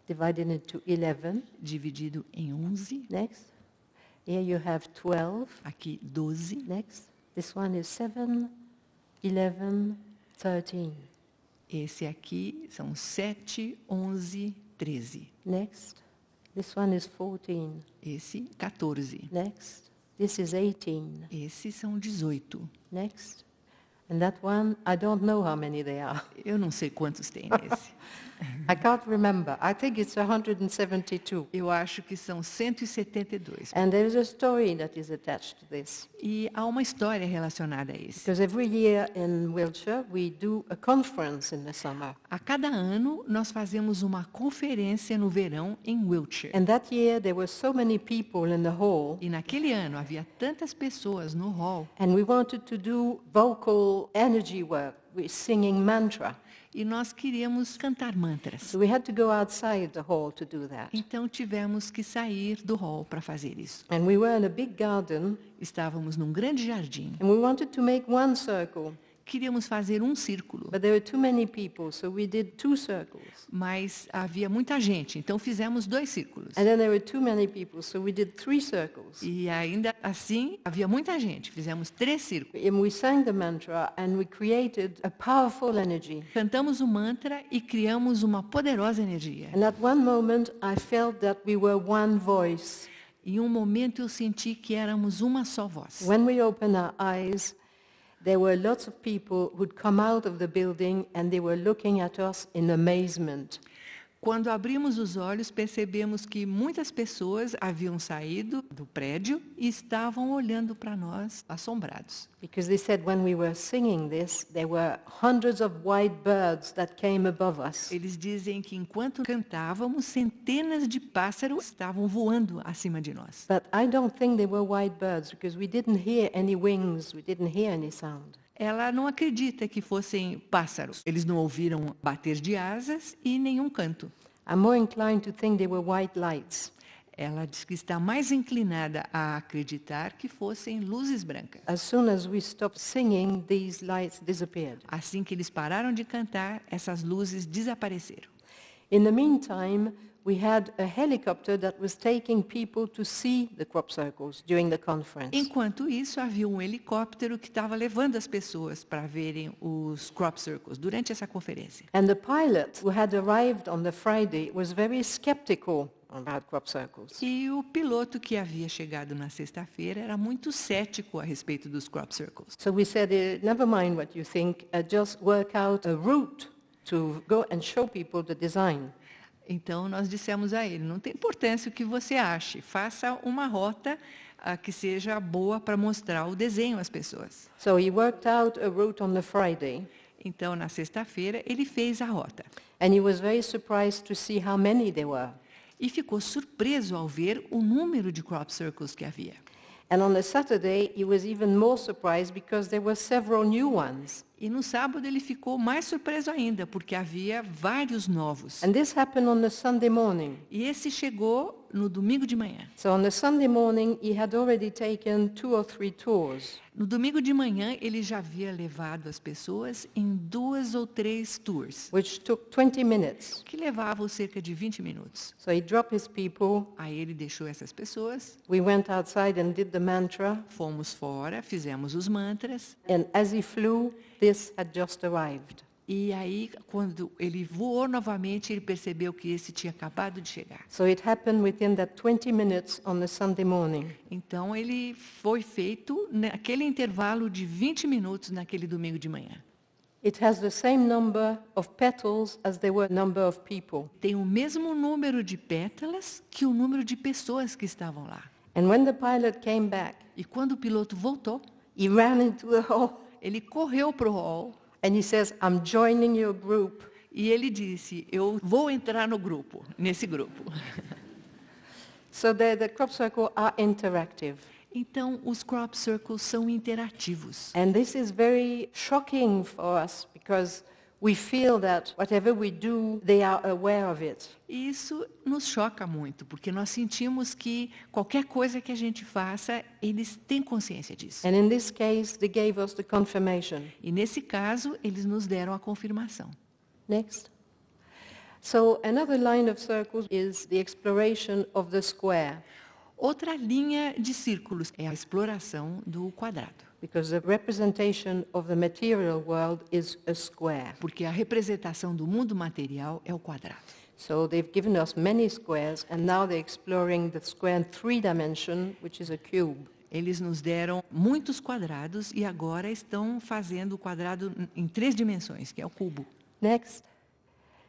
divided into 11. Dividido em 11, Next, here you have 12. aqui 12. Next, this one is 7, 11, 13. Esse aqui são 7, 11, 13. Next, this one is 14. Esse, 14. Next, this is 18. Esses são 18. Next, and that one, I don't know how many they are. Eu não sei quantos tem nesse. I can't remember. I think it's 172. Eu acho que são 172. And there is a story that is attached to this. E há uma história relacionada a esse. Because every year in Wiltshire, we do a conference in the summer. A cada ano, nós fazemos uma conferência no verão em Wiltshire. And that year, there were so many people in the hall, E naquele ano, havia tantas pessoas no hall. and we wanted to do vocal energy work with singing mantra. e nós queríamos cantar mantras. So we had to go outside the hall to do that. Então tivemos que sair do hall para fazer isso. And we were in a big garden, Estávamos num grande jardim. and we wanted to make one circle. Queríamos fazer um círculo, But there were too many people, so we did 2 circles. mas havia muita gente, então fizemos 2 círculos. And then there were too many people, so we did 3 circles. E ainda assim, havia muita gente, fizemos 3 círculos. And we sang the mantra and we created a powerful energy. Cantamos o mantra e criamos uma poderosa energia. And at one moment I felt that we were one voice. Em um momento eu senti que éramos uma só voz. When we opened our eyes, there were lots of people who'd come out of the building and they were looking at us in amazement. Quando abrimos os olhos, percebemos que muitas pessoas haviam saído do prédio e estavam olhando para nós, assombrados. Because they said when we were singing this, there were hundreds of white birds that came above us. Eles dizem que enquanto cantávamos, centenas de pássaros estavam voando acima de nós. But I don't think they were white birds because we didn't hear any wings, we didn't hear any sound. Ela não acredita que fossem pássaros. Eles não ouviram bater de asas e nenhum canto. I'm more inclined to think they were white lights. Ela diz que está mais inclinada a acreditar que fossem luzes brancas. As soon as we stopped singing, these lights disappeared. Assim que eles pararam de cantar, essas luzes desapareceram. In the meantime, we had a helicopter that was taking people to see the crop circles during the conference. Enquanto isso, havia um helicóptero que estava levando as pessoas para verem os crop circles durante essa conferência. And the pilot who had arrived on the Friday was very skeptical about crop circles. E o piloto que havia chegado na sexta-feira era muito cético a respeito dos crop circles. So we said, never mind what you think, just work out a route to go and show people the design. Então, nós dissemos a ele, não tem importância o que você ache, faça uma rota que seja boa para mostrar o desenho às pessoas. So he worked out a route on the Friday, Então, na sexta-feira, ele fez a rota. and he was very surprised to see how many there were. E ficou surpreso ao ver o número de crop circles que havia. And on the Saturday, he was even more surprised because there were several new ones. E no sábado ele ficou mais surpreso ainda, porque havia vários novos. And this happened on the Sunday morning. E esse chegou no domingo de manhã. So on the Sunday morning, he had already taken 2 or 3 tours. No domingo de manhã, ele já havia levado as pessoas em 2 ou 3 tours, Which took 20 minutes. que levavam cerca de 20 minutos. So he dropped his people. Aí ele deixou essas pessoas, We went outside and did the mantra. fomos fora, fizemos os mantras, And as he flew, this had just arrived. e aí, quando ele voou novamente, ele percebeu que esse tinha acabado de chegar. So it happened within that 20 minutes on the Sunday morning. Então, ele foi feito naquele intervalo de 20 minutos naquele domingo de manhã. It has the same number of petals as there were number of people. Tem o mesmo número de pétalas que o número de pessoas que estavam lá. And when the pilot came back, E quando o piloto voltou, he ran into the hall ele correu para o hall and he says, I'm joining your group. e ele disse, eu vou entrar no grupo, nesse grupo. So the crop circle are interactive. Então, os crop circles são interativos. And this is very shocking for us because we feel that whatever we do, they are aware of it. E isso nos choca muito, porque nós sentimos que qualquer coisa que a gente faça, eles têm consciência disso. And in this case, they gave us the confirmation. E nesse caso, eles nos deram a confirmação. Next. So another line of circles is the exploration of the square, Outra linha de círculos é a exploração do quadrado, because the representation of the material world is a square. porque a representação do mundo material é o quadrado. So they've given us many squares, and now they're exploring the square in 3 dimension, which is a cube. Eles nos deram muitos quadrados e agora estão fazendo o quadrado em 3 dimensões, que é o cubo. Next.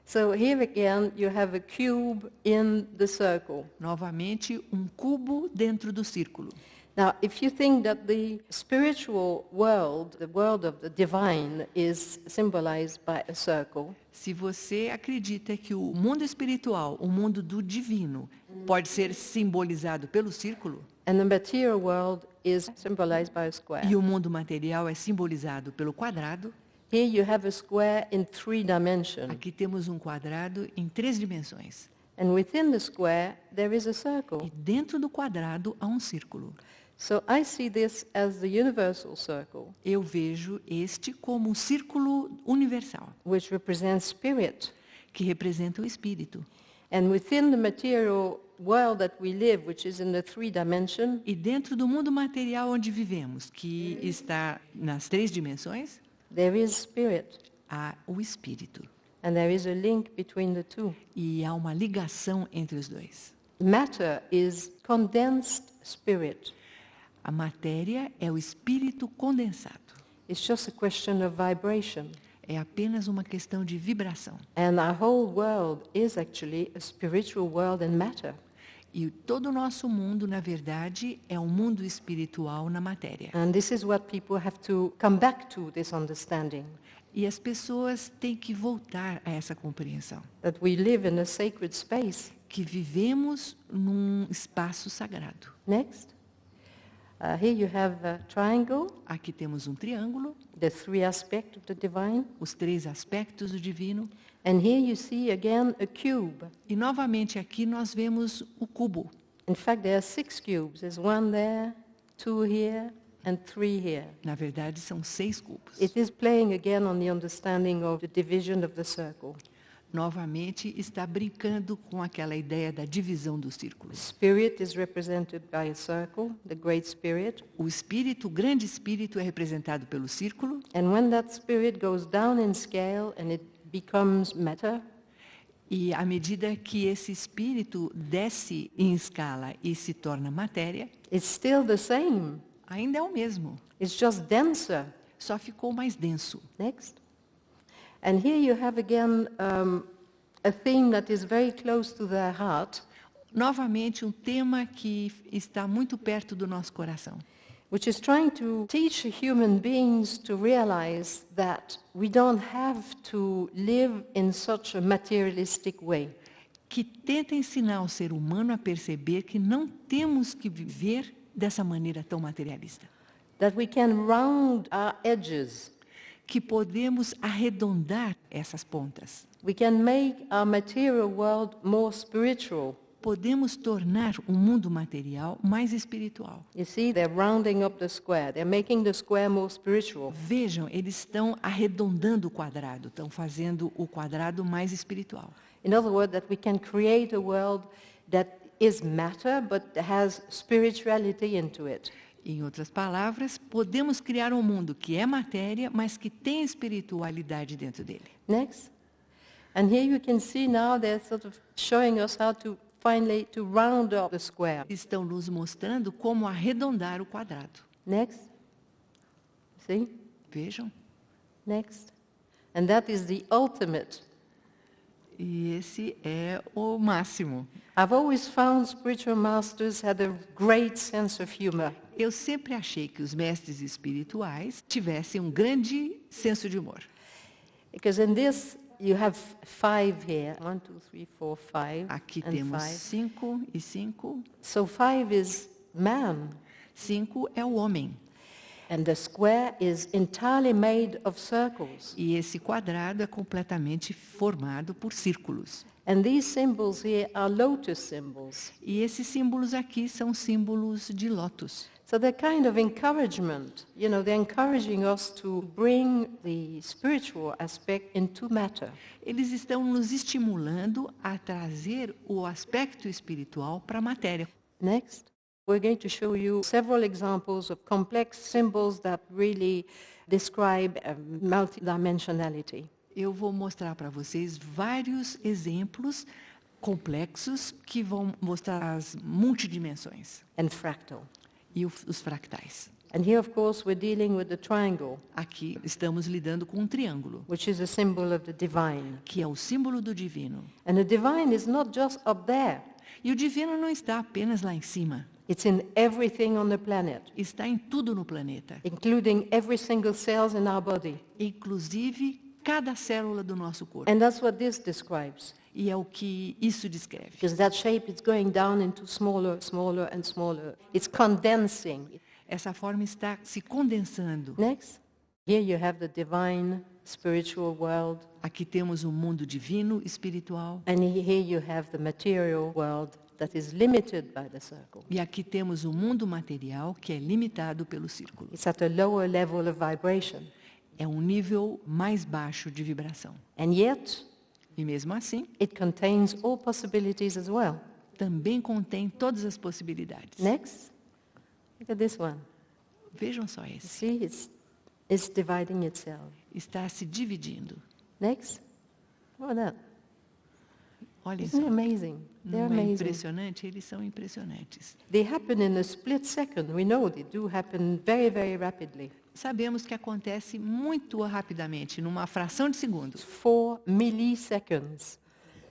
So here again, you have a cube in the circle. Novamente, um cubo dentro do círculo. Now, if you think that the spiritual world, the world of the divine, is symbolized by a circle, Se você acredita que o mundo espiritual, o mundo do divino, pode ser simbolizado pelo círculo, and the material world is symbolized by a square, e o mundo material é simbolizado pelo quadrado, Here you have a square in 3 dimensions. Aqui temos um quadrado em 3 dimensões. And within the square, there is a E circle. dentro do quadrado há um círculo. So I see this as the universal circle, Eu vejo este como um círculo universal, which represents spirit. que representa o espírito. And within the material world that we live, which is in the 3 dimension, E dentro do mundo material onde vivemos, que está nas 3 dimensões, there is spirit. há o espírito. And there is a link between the two. E há uma ligação entre os dois. Matter is condensed spirit. A matéria é o espírito condensado. It's just a question of vibration. É apenas uma questão de vibração. And our whole world is actually a spiritual world in matter. E todo o nosso mundo, na verdade, é um mundo espiritual na matéria. And this is what people have to come back to, this understanding. E as pessoas têm que voltar a essa compreensão. That we live in a sacred space. Que vivemos num espaço sagrado. Next. Here you have a triangle, Aqui temos um triângulo, the 3 aspects of the divine. os 3 aspectos do divino. And here you see again a cube. E novamente aqui nós vemos o cubo. In fact, there are 6 cubes. There's 1 there, 2 here, and 3 here. Na verdade, são 6 cubos. It is playing again on the understanding of the division of the circle. Novamente está brincando com aquela ideia da divisão do círculo. Spirit is represented by a circle, the great spirit. O espírito, o grande espírito, é representado pelo círculo. And when that spirit goes down in scale and it becomes matter, E à medida que esse espírito desce em escala e se torna matéria, it's still the same. ainda é o mesmo, It's just denser. só ficou mais denso. Next. And here you have again a theme that is very close to their heart, Novamente, um tema que está muito perto do nosso coração, which is trying to teach human beings to realize that we don't have to live in such a materialistic way. que tenta ensinar o ser humano a perceber que não temos que viver dessa maneira tão materialista. That we can round our edges. Que podemos arredondar essas pontas. We can make our material world more spiritual. Podemos tornar o mundo material mais espiritual. You see, they're rounding up the square. They're making the square more spiritual. Vejam, eles estão arredondando o quadrado, estão fazendo o quadrado mais espiritual. In other words, that we can create a world that is matter but has spirituality into it. Em outras palavras, podemos criar um mundo que é matéria, mas que tem espiritualidade dentro dele. Next. And here you can see now they're sort of showing us how to finally to round up the square. Estão nos mostrando como arredondar o quadrado. Next. See? Vejam. Next. And that is the ultimate. E esse é o máximo. I've always found spiritual masters had a great sense of humor. Eu sempre achei que os mestres espirituais tivessem um grande senso de humor. Because in this you have 5 here. 1, 2, 3, 4, 5. Aqui and temos 5. 5 e 5. So 5 is man. 5 é o homem. And the square is entirely made of circles. E esse quadrado é completamente formado por círculos. And these symbols here are lotus symbols. E esses símbolos aqui são símbolos de lótus. So they're kind of encouragement. You know, they're encouraging us to bring the spiritual aspect into matter. Eles estão nos estimulando a trazer o aspecto espiritual para a matéria. Next. We're going to show you several examples of complex symbols that really describe multidimensionality. Eu vou mostrar para vocês vários exemplos complexos que vão mostrar as multidimensões And fractal. e os fractais. And here, of course, we're dealing with the triangle, Aqui estamos lidando com um triângulo, which is a symbol of the divine. que é o símbolo do divino. And the divine is not just up there. E o divino não está apenas lá em cima, It's in everything on the planet, está em tudo no planeta, including every single cell in our body. inclusive cada célula do nosso corpo. And that's what this describes. E é o que isso descreve. Because that shape is going down into smaller, smaller, and smaller. It's condensing. Essa forma está se condensando. Next. Here you have the divine spiritual world. Aqui temos o mundo divino, espiritual. And here you have the material world that is limited by the circle. E aqui temos o mundo material, que é limitado pelo círculo. It's at a lower level of vibration. É um nível mais baixo de vibração. And yet, E mesmo assim, it contains all possibilities as well. também contém todas as possibilidades. Next. Look at this one. Vejam só You esse. see, it's dividing itself. Está se dividindo. Next. Look at that. Olhem Isn't só. it amazing? They're Não é amazing. impressionante? Eles são impressionantes. They happen in a split second. We know they do happen very, very rapidly. Sabemos que acontece muito rapidamente, numa fração de segundos. 4 milliseconds.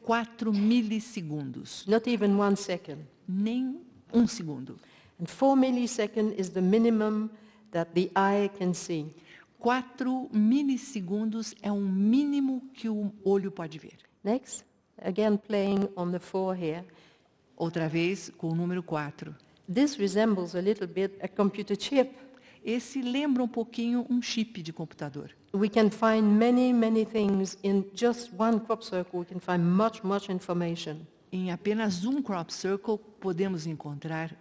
4 milissegundos. Not even 1 second. Nem um segundo. And 4 milliseconds is the minimum that the eye can see. 4 milissegundos é o mínimo que o olho pode ver. Next. Again playing on the 4 here. Outra vez, com o número 4. This resembles a little bit a computer chip. Esse lembra um pouquinho um chip de computador. We can find many, many things in just one crop circle. We can find much, much information. Em apenas um crop circle, podemos encontrar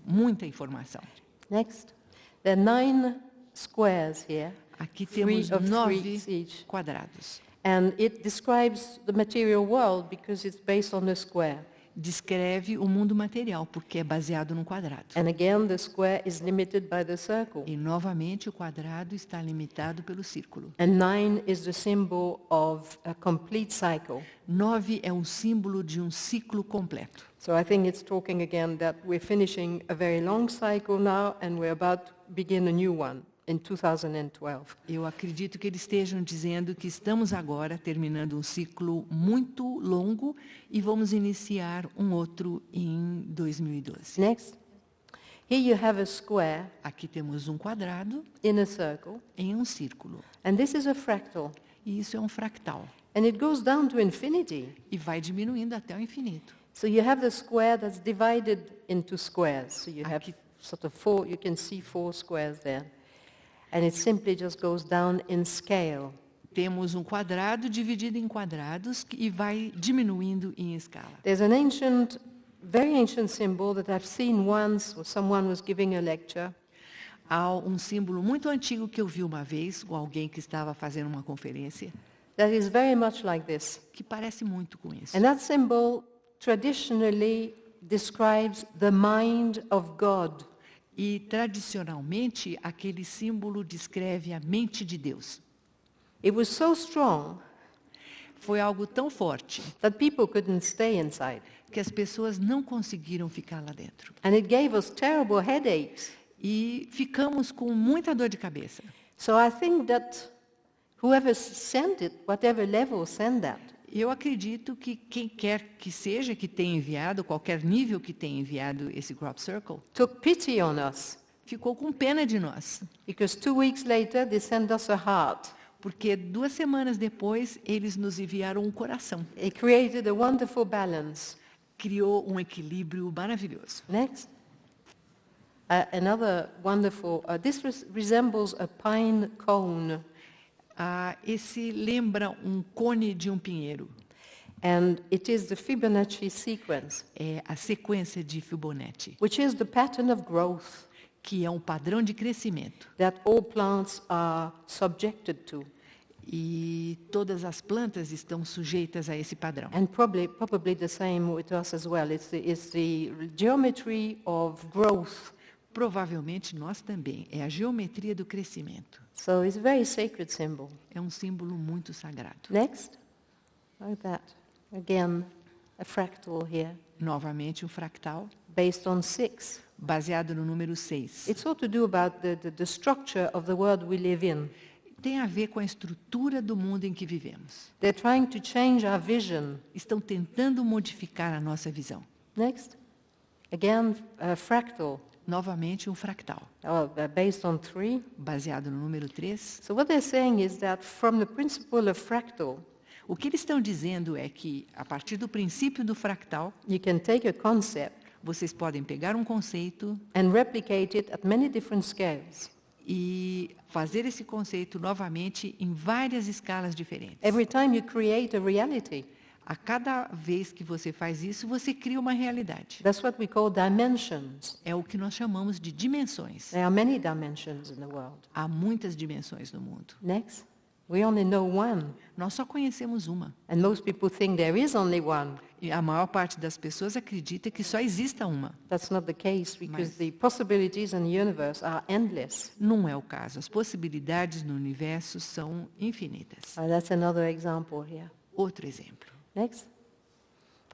muita informação. Next. There are 9 squares here. Aqui 3 temos of 9 3 each. quadrados. And it describes the material world because it's based on the square. Descreve o mundo material, porque é baseado no quadrado. And again, the square is limited by the circle. E, novamente, o quadrado está limitado pelo círculo. And 9 is the symbol of a complete cycle. 9 é um símbolo de um ciclo completo. So I think it's talking again that we're finishing a very long cycle now and we're about to begin a new one in 2012. Eu acredito que eles estejam dizendo que estamos agora terminando um ciclo muito longo e vamos iniciar um outro em 2012. Next. Here you have a square Aqui temos um quadrado in a circle, em um círculo. and this is a fractal. E isso é um fractal. And it goes down to infinity. E vai diminuindo até o infinito. So you have the square that's divided into squares. So you have Aqui- sort of 4, you can see 4 squares there. And it simply just goes down in scale. Temos um quadrado dividido em quadrados e vai diminuindo em escala. There's an ancient, very ancient symbol that I've seen once when someone was giving a lecture. Há um símbolo muito antigo que eu vi uma vez com alguém que estava fazendo uma conferência, That is very much like this. que parece muito com isso. And that symbol traditionally describes the mind of God. E, tradicionalmente, aquele símbolo descreve a mente de Deus. It was so strong Foi algo tão forte that people couldn't stay inside. que as pessoas não conseguiram ficar lá dentro. And it gave us terrible headaches. E ficamos com muita dor de cabeça. So I think that whoever sent it, whatever level sent that, Eu acredito que quem quer que seja que tenha enviado, qualquer nível que tenha enviado esse crop circle, took pity on us. ficou com pena de nós. Because 2 weeks later, they sent us a heart. Porque 2 semanas depois, eles nos enviaram um coração. It created a wonderful balance. Criou um equilíbrio maravilhoso. Next. Another wonderful, this resembles a pine cone. Esse lembra um cone de um pinheiro. And it is the Fibonacci sequence, É a sequência de Fibonacci, which is the pattern of growth que é um padrão de crescimento. that all plants are subjected to. E todas as plantas estão sujeitas a esse padrão. And probably the same with us as well. It's the geometry of growth. Provavelmente nós também. É a geometria do crescimento. So it's a very sacred symbol. É um símbolo muito sagrado. Next. Like that. Again, a fractal here, Novamente um fractal, based on 6. baseado no número 6. It's all to do about the structure of the world we live in. Tem a ver com a estrutura do mundo em que vivemos. They're trying to change our vision. Estão tentando modificar a nossa visão. Next. Again, a fractal, Novamente um fractal, based on 3. baseado no número 3. So what they're saying is that from the principle of fractal, O que eles estão dizendo é que, a partir do princípio do fractal, you can take a concept vocês podem pegar um conceito and replicate it at many different scales. e fazer esse conceito novamente em várias escalas diferentes. Every time you create a reality. A cada vez que você faz isso, você cria uma realidade. That's what we call dimensions. É o que nós chamamos de dimensões. There are many dimensions in the world. Há muitas dimensões no mundo. Next. We only know one. Nós só conhecemos uma. And most people think there is only one. E a maior parte das pessoas acredita que só exista uma. That's not the case because Mas- the possibilities in the universe are endless. Não é o caso. As possibilidades no universo são infinitas. That's another example here. Outro exemplo. Next.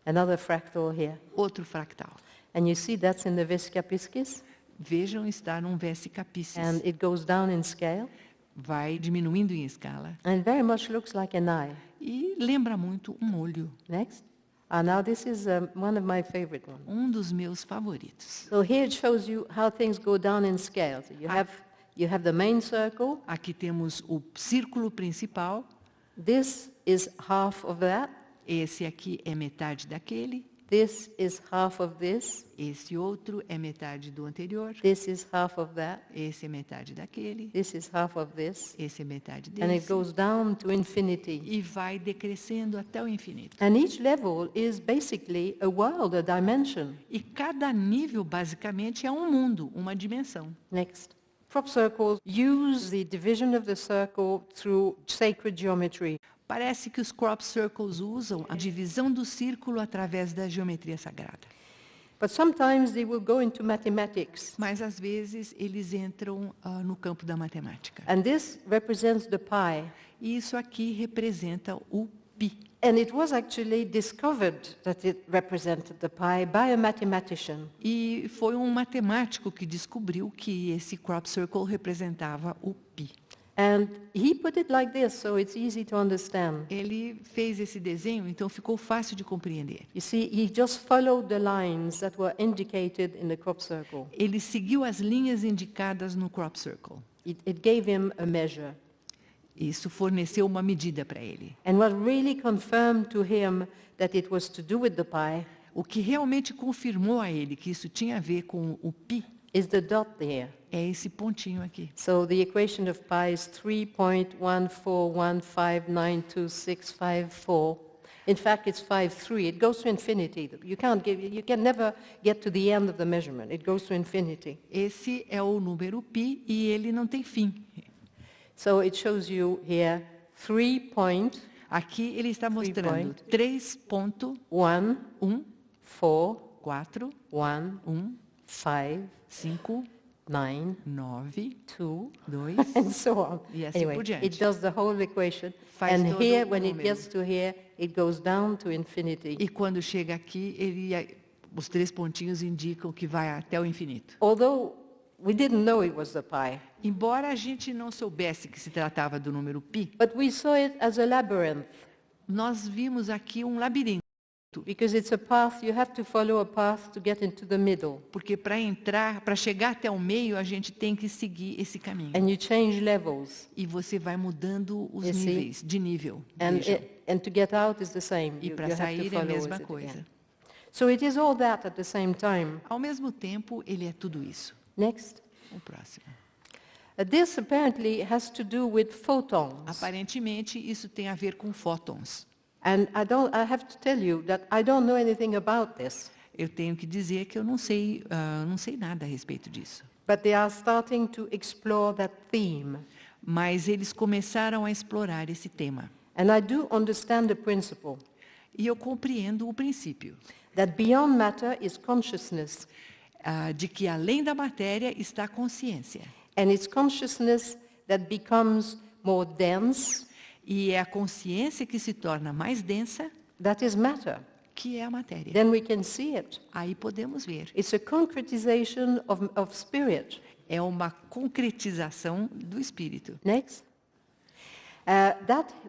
Another fractal here. Outro fractal. And you see that's in the Vesica Piscis. Vejam, está num Vesica Piscis. And it goes down in scale. Vai diminuindo em escala. And it very much looks like an eye. E lembra muito um olho. Next. Now this is one of my favorite ones. Um dos meus favoritos. So here it shows you how things go down in scale. So you have the main circle. Aqui temos o círculo principal. This is half of that. Esse aqui é metade daquele. This is half of this. Esse outro é metade do anterior. This is half of that. Esse é metade daquele. This is half of this. Esse é metade And it desse. goes down to infinity. E vai decrescendo até o infinito. And each level is basically a world, a dimension. E cada nível, basicamente, é um mundo, uma dimensão. Next. Crop circles use the division of the circle through sacred geometry. Parece que os crop circles usam a divisão do círculo através da geometria sagrada. But sometimes they will go into mathematics. Mas, às vezes, eles entram no campo da matemática. And this represents the pi. E isso aqui representa o pi. And it was actually discovered that it represented the pi by a mathematician. E foi um matemático que descobriu que esse crop circle representava o pi. And he put it like this, so it's easy to understand. Ele fez esse desenho, então ficou fácil de compreender. You see, he just followed the lines that were indicated in the crop circle. Ele seguiu as linhas indicadas no crop circle. It gave him a measure. Isso forneceu uma medida para ele. And what really confirmed to him that it was to do with the pi O que realmente confirmou a ele que isso tinha a ver com o pi is the dot there. é esse pontinho aqui. So the equation of pi is 3.141592654. In fact, it's 5.3. It goes to infinity. You can never get to the end of the measurement. It goes to infinity. Esse é o número pi e ele não tem fim. So it shows you here 3.1, Aqui ele está mostrando 3.1, 4, 4, 1, 1, 5, 5, 9, 9, 2, 2, and so on. E assim Anyway, por diante. it does the whole equation. Faz And todo here, o when it número. gets to here, it goes down to infinity. E quando chega aqui, os 3 pontinhos indicam que vai até o infinito. Although we didn't know it was the pi, Embora a gente não soubesse que se tratava do número pi, but we saw it as a labyrinth nós vimos aqui um labirinto, because it's a path, you have to follow a path to get into the middle. porque para chegar até o meio, a gente tem que seguir esse caminho. And you change levels. E você vai mudando os You see? níveis, de nível. And, Vejam. and to get out is the same. E You para have to sair é a follow mesma it coisa. again. So it is all that at the same time. Ao mesmo tempo, ele é tudo isso. Next. O próximo. This apparently has to do with photons. Aparentemente, isso tem a ver com fótons. And I have to tell you that I don't know anything about this. Eu tenho que dizer que eu não sei nada a respeito disso. But they are starting to explore that theme. Mas eles começaram a explorar esse tema. And I do understand the principle E eu compreendo o princípio that beyond matter is consciousness. De que além da matéria está a consciência. And it's consciousness that becomes more dense, E é a consciência que se torna mais densa, that is matter. que é a matéria. Then we can see it. Aí podemos ver. It's a concretization of spirit. É uma concretização do espírito. Next.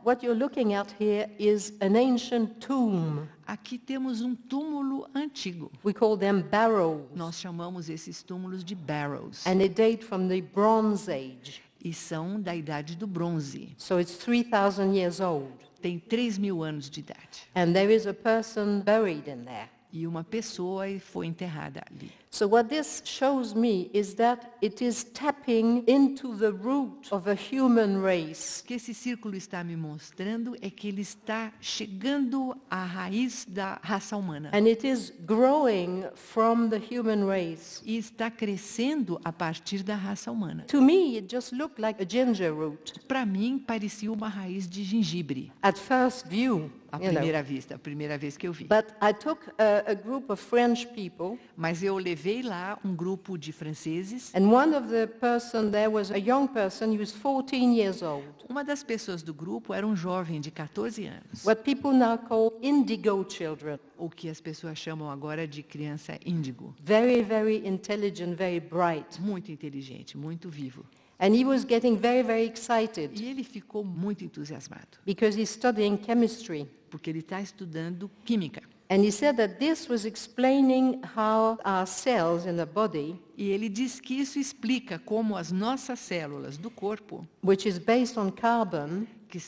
What you're looking at here is an ancient tomb. Aqui temos um túmulo antigo. We call them barrows. Nós chamamos esses túmulos de barrows. And they date from the Bronze Age. E são da idade do bronze. So it's 3,000 years old. Tem 3.000 anos de idade. And there is a person buried in there. E uma pessoa foi enterrada ali. So what this shows me is that it is tapping into the root of a human race. O que esse círculo está me mostrando é que ele está chegando à raiz da raça humana. And it is growing from the human race. E está crescendo a partir da raça humana. To me, it just looked like a ginger root Para mim, parecia uma raiz de gengibre, at first view. à You know. primeira vista, a primeira vez que eu vi. But I took a group of French people, Mas eu levei lá um grupo de franceses. and one of the person there was a young person. He was 14 years old. Uma das pessoas do grupo era um jovem de 14 anos, What people now call indigo children. o que as pessoas chamam agora de criança índigo. Very, very intelligent, very bright. Muito inteligente, muito vivo. And he was getting very, very excited E ele ficou muito entusiasmado, because he's studying chemistry. porque ele está estudando química. And he said that this was explaining how our cells in the body, E ele diz que isso explica como as nossas células do corpo, which is based on carbon, que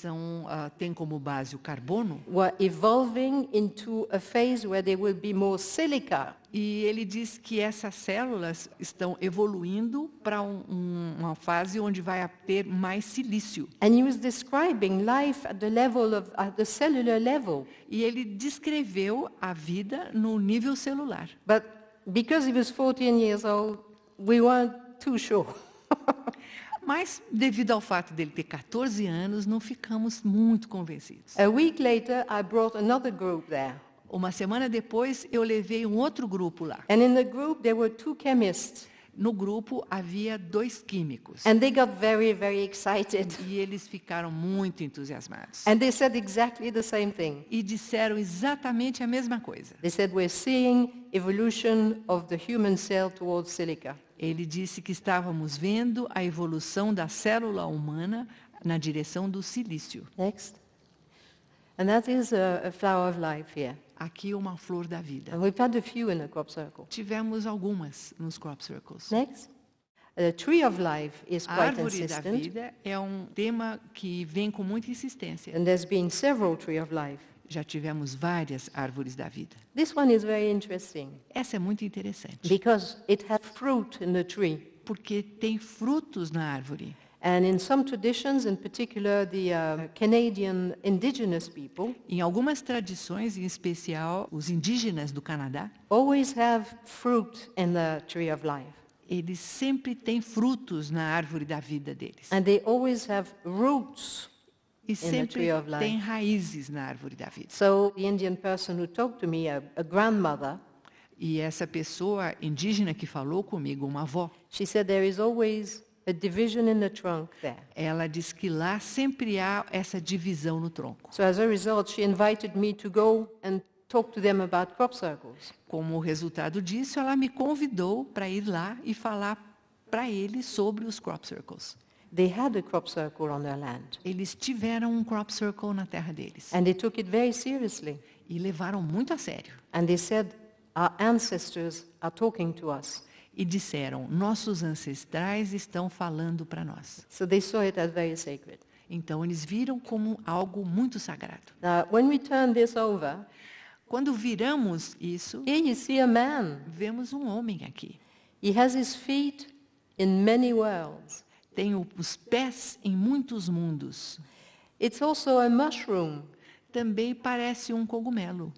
têm como base o carbono, were evolving into a phase where there will be more silica. e ele diz que essas células estão evoluindo para uma fase onde vai ter mais silício. And he was describing life at the level of, at the cellular level. E ele descreveu a vida no nível celular. But because he was 14 years old, we weren't too sure. Mas, devido ao fato dele ter 14 anos, não ficamos muito convencidos. A week later, I brought another group there. Uma semana depois, eu levei um outro grupo lá. And in the group, there were two chemists. No grupo, havia 2 químicos. And they got very, very excited. E eles ficaram muito entusiasmados. And they said exactly the same thing. E disseram exatamente a mesma coisa. They said, we're seeing evolution of the human cell towards silica. Ele disse que estávamos vendo a evolução da célula humana na direção do silício. Next. And that is a flower of life here. Aqui uma flor da vida. And we've had a few in the crop circle. Tivemos algumas nos crop circles. Next. The tree of life is A quite árvore da insistent. vida é um tema que vem com muita insistência. And there's been several tree of life. Já tivemos várias árvores da vida. This one is very interesting Essa é muito interessante, because it has fruit in the tree. porque tem frutos na árvore. And in some traditions, in particular the Canadian indigenous people, Em algumas tradições, em especial os indígenas do Canadá, always have fruit in the tree of life. eles sempre têm frutos na árvore da vida deles. And they always have roots. E sempre tree of life. tem raízes na árvore da vida. So the Indian person who talked to me, a grandmother, E essa pessoa indígena que falou comigo, uma avó, she said there is always a division in the trunk there. ela diz que lá sempre há essa divisão no tronco. So as a result, she invited me to go and talk to them about crop circles. Como resultado disso, ela me convidou para ir lá e falar para eles sobre os crop circles. They had a crop circle on their land, Eles tiveram um crop circle na terra deles and they took it very seriously. e levaram muito a sério. And they said, our ancestors are talking to us. E disseram, nossos ancestrais estão falando para nós. So they saw it as very sacred. Então, eles viram como algo muito sagrado. Now, when we turn this over, Quando viramos isso, here you see a man. vemos um homem aqui. He has his feet in many worlds. Tem os pés em muitos mundos. It's also a mushroom. Também parece um cogumelo.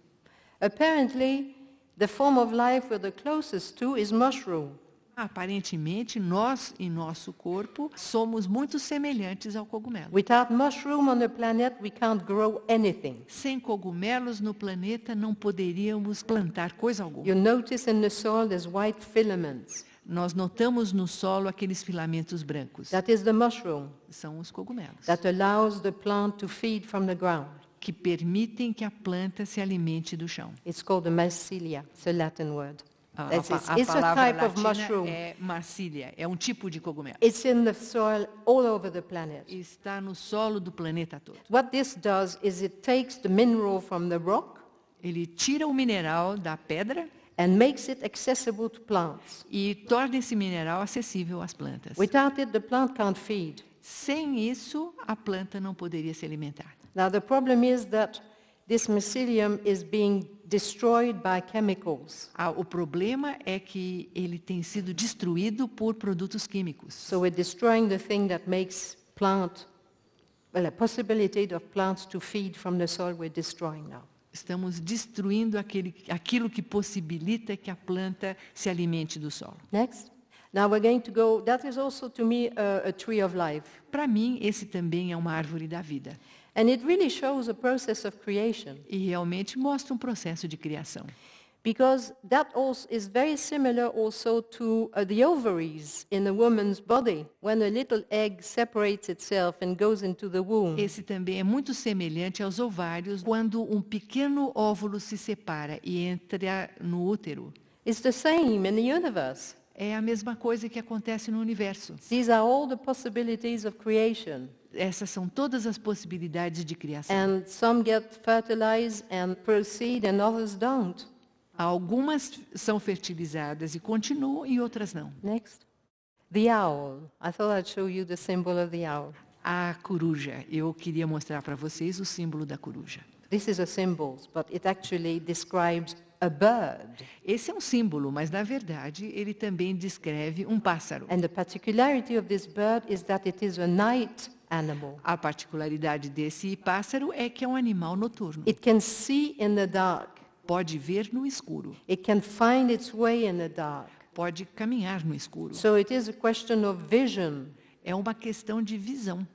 Apparently, the form of life we're the closest to is mushroom. Aparentemente, nós e nosso corpo somos muito semelhantes ao cogumelo. Without mushroom on the planet, we can't grow anything. Sem cogumelos no planeta, não poderíamos plantar coisa alguma. You notice in the soil there's white filaments. Nós notamos no solo aqueles filamentos brancos. That is the mushroom São os cogumelos, that allows the plant to feed from the ground. que permitem que a planta se alimente do chão. It's called a mycelia. It's a Latin word. A It's a palavra type of latina mushroom. é marcília, é um tipo de cogumelo. It's in the soil all over the planet. Está no solo do planeta todo. What this does is it takes the mineral from the rock Ele tira o mineral da pedra and makes it accessible to plants. e torna esse mineral acessível às plantas. Without it, the plant can't feed. Sem isso, a planta não poderia se alimentar. Now, the problem is that this mycelium is being destroyed by chemicals. O problema é que ele tem sido destruído por produtos químicos. So we're destroying the thing that makes a possibility of plants to feed from the soil we're destroying now. Estamos destruindo aquilo que possibilita que a planta se alimente do solo. Next. Now we're going to go, that is also to me a tree of life. Para mim, esse também é uma árvore da vida. And it really shows a process of creation. E realmente mostra um processo de criação. Because that also is very similar also to the ovaries in a woman's body, when a little egg separates itself and goes into the womb. Esse também é muito semelhante aos ovários, quando um pequeno óvulo se separa e entra no útero. It's the same in the universe. É a mesma coisa que acontece no universo. These are all the possibilities of creation. Essas são todas as possibilidades de criação. And some get fertilized and proceed and others don't. Algumas são fertilizadas e continuam e outras não. Next. The owl. I thought I'd show you the symbol of the owl. A coruja. Eu queria mostrar para vocês o símbolo da coruja. This is a symbol, but it actually describes a bird. Esse é um símbolo, mas na verdade ele também descreve um pássaro. And the particularity of this bird is that it is a night animal. A particularidade desse pássaro é que é um animal noturno. It can see in the dark. Pode ver no escuro. It can find its way in the dark. Pode caminhar no escuro. So it is a question of vision. É uma questão de visão.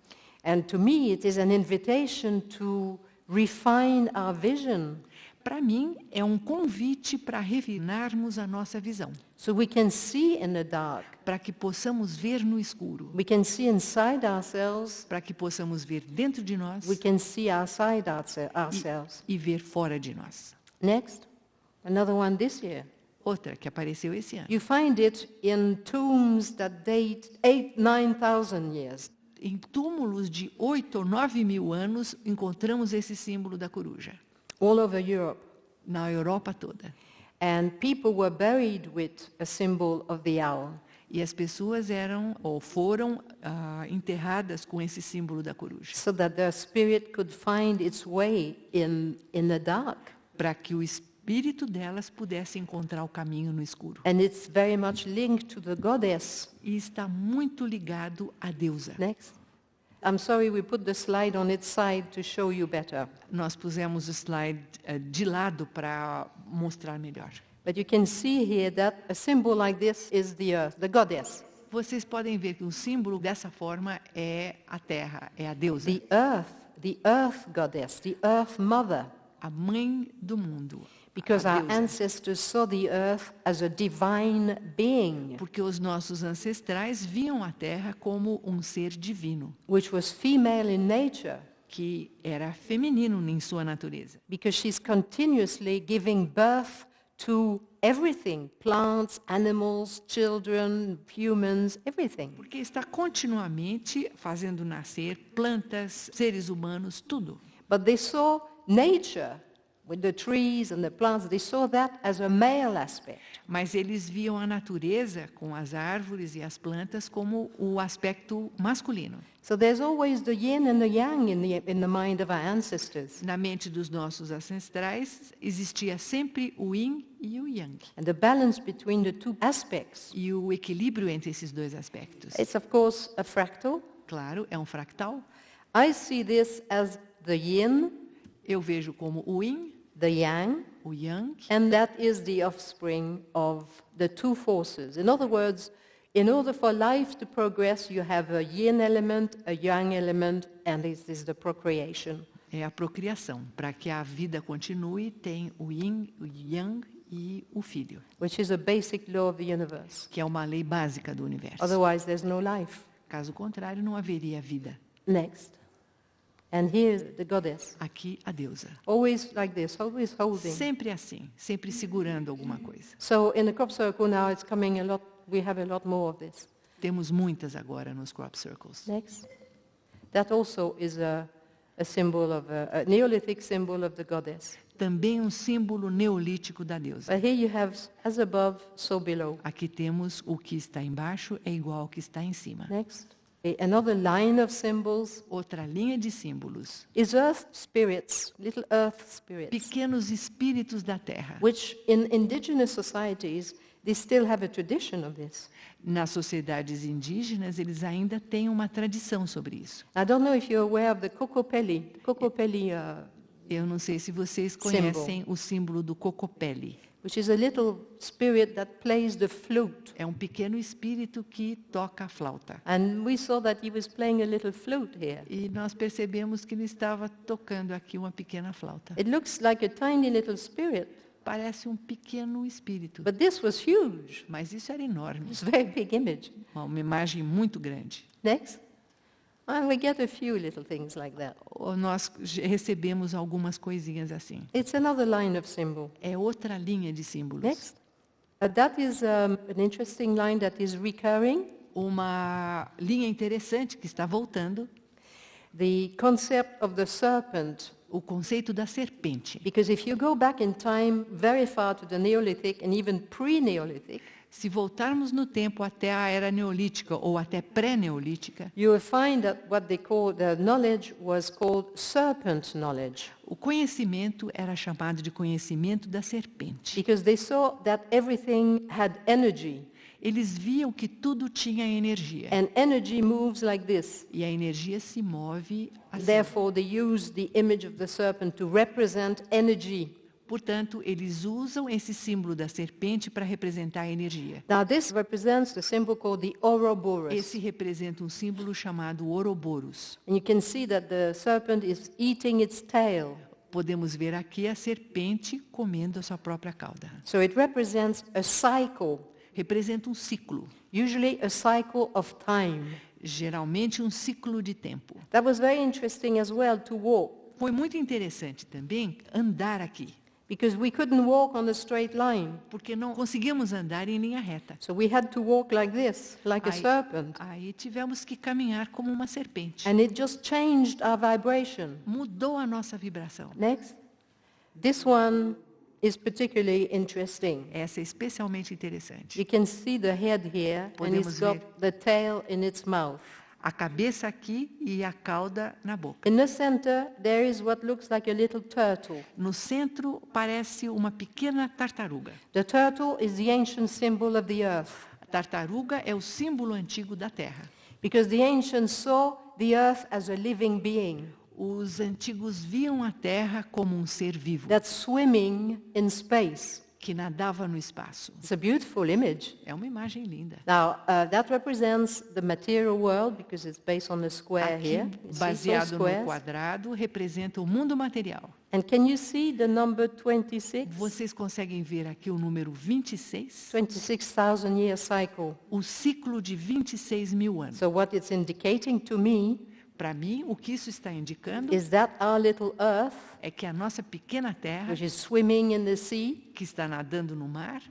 And to me it is an invitation to refine our vision. Para mim, é um convite para refinarmos a nossa visão. So we can see in the dark. Para que possamos ver no escuro. We can see inside ourselves. Para que possamos ver dentro de nós. We can see outside ourselves. E ver fora de nós. Next. Another one this year. Outra que apareceu esse ano. You find it in tombs that date 9,000 years. Em túmulos de 8 ou 9 mil anos, encontramos esse símbolo da coruja. All over Europe. Na Europa toda. And people were buried with a symbol of the owl. E as pessoas foram enterradas com esse símbolo da coruja. So that their spirit could find its way in the dark. Para que o espírito delas pudesse encontrar o caminho no escuro. And it's very much linked to the goddess. E está muito ligado à deusa. Next. I'm sorry we put the slide on its side to show you better. Nós pusemos o slide de lado para mostrar melhor. But you can see here that a symbol like this is the earth, the goddess. Vocês podem ver que o símbolo dessa forma é a terra, é a deusa. The earth goddess, the earth mother. A mãe do mundo. Because our ancestors saw the earth as a divine being. Porque os nossos ancestrais viam a terra como um ser divino. Which was female in nature. Que era feminino em sua natureza. Because she's continuously giving birth to everything, plants, animals, children, humans, everything. Porque está continuamente fazendo nascer plantas, seres humanos, tudo. But they saw nature with the trees and the plants, they saw that as a male aspect. Mas eles viam a natureza com as árvores e as plantas como o aspecto masculino. So there's always the yin and the yang in the mind of our ancestors. Na mente dos nossos ancestrais existia sempre o yin e o yang. And the balance between the two aspects. E o equilíbrio entre esses dois aspectos. It's of course a fractal. Claro, é um fractal. I see this as the yin. Eu vejo como o yin, the yang, o yang, and that is the offspring of the two forces. In other words, in order for life to progress, you have a yin element, a yang element, and this is the procreation. É a procriação. Para que a vida continue, tem o yin, o yang e o filho. Which is a basic law of the universe. Que é uma lei básica do universo. Otherwise, there's no life. Caso contrário, não haveria vida. Next. And here's the goddess. Aqui a deusa. Always like this, always holding. Sempre assim, sempre segurando alguma coisa. So in the crop circle now it's coming a lot, we have a lot more of this. Temos muitas agora nos crop circles. Next. That also is a symbol of a Neolithic symbol of the goddess. Também um símbolo neolítico da deusa. But here you have as above, so below. Aqui temos o que está embaixo é igual ao que está em cima. Next. Another line of symbols Outra linha de símbolos. is earth spirits, little earth spirits, Pequenos espíritos da terra. which in indigenous societies, they still have a tradition of this. Nas sociedades indígenas, eles ainda têm uma tradição sobre isso. I don't know if you're aware of the Kokopelli. Eu não sei se vocês conhecem o símbolo do cocopelli. Which is a little spirit that plays the flute. É um pequeno espírito que toca a flauta. And we saw that he was playing a little flute here. E nós percebemos que ele estava tocando aqui uma pequena flauta. It looks like a tiny little spirit, Parece um pequeno espírito, but this was huge. mas isso era enorme. It's a very big image. Uma imagem muito grande. Next. And we get a few little things like that. Nós recebemos algumas coisinhas assim. It's another line of symbol. É outra linha de símbolos. Next. That is an interesting line that is recurring. Uma linha interessante que está voltando, The concept of the serpent. o conceito da serpente. Because if you go back in time very far to the Neolithic and even pre-Neolithic, Se voltarmos no tempo até a era neolítica ou até pré-neolítica, you will find that what they call the knowledge was called serpent knowledge. o conhecimento era chamado de conhecimento da serpente. Because they saw that everything had energy. Eles viam que tudo tinha energia. And energy moves like this. E a energia se move assim. Therefore, they use the image of the serpent to represent energy. Portanto, eles usam esse símbolo da serpente para representar a energia. Now, this represents the symbol called the Ouroboros. Esse representa um símbolo chamado Ouroboros. And you can see that the serpent is eating its tail. Podemos ver aqui a serpente comendo a sua própria cauda. So it represents a cycle, Representa um ciclo, usually a cycle of time. geralmente um ciclo de tempo. That was very interesting as well to walk, Foi muito interessante também andar aqui, because we couldn't walk on a straight line. porque não conseguimos andar em linha reta. So we had to walk like this, like a serpent. Aí tivemos que caminhar como uma serpente. And it just changed our vibration. Mudou a nossa vibração. Next. This one is particularly interesting. Essa é especialmente interessante. You can see the head here, and Podemos it's got the tail in its mouth. A cabeça aqui e a cauda na boca. In the center, there is what looks like a little turtle. No centro parece uma pequena tartaruga. The turtle is the ancient symbol of the earth, A tartaruga é o símbolo antigo da terra. because the ancients saw the earth as a living being Os antigos viam a terra como um ser vivo, that's swimming in space. que nadava no espaço. It's a beautiful image. É uma imagem linda. Now, that represents the material world because it's based on a square Aqui, here. You see, baseado so no squares. quadrado, representa o mundo material. And can you see the number 26? Vocês conseguem ver aqui o número 26? 26,000 year cycle. O ciclo de 26 mil anos. So what it's indicating to me Para mim, o que isso está indicando is that our little earth, é que a nossa pequena terra, which is swimming in the sea, que está nadando no mar,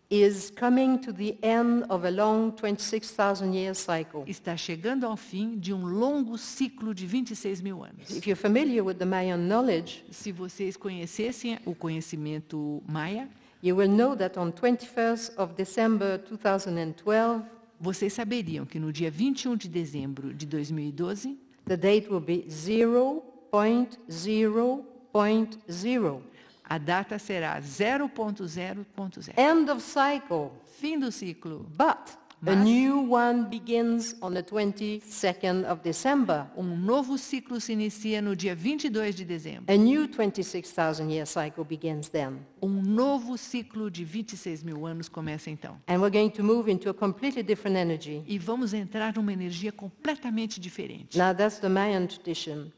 is coming to the end of a long 26,000 year cycle. está chegando ao fim de um longo ciclo de 26 mil anos. If you're familiar with the Mayan knowledge, Se vocês conhecessem o conhecimento maia, you will know that on 21st of December 2012, vocês saberiam que no dia 21 de dezembro de 2012, the date will be 0.0.0. a data será 0.0.0. End of cycle. Fim do ciclo. But a Mas- new one begins on the 22nd of December. Um novo ciclo se inicia no dia 22 de dezembro. A new 26,000 year cycle begins then. Um novo ciclo de 26 mil anos começa então. And we're going to move into a completely different energy. E vamos entrar numa energia completamente diferente, Now that's the Mayan tradition.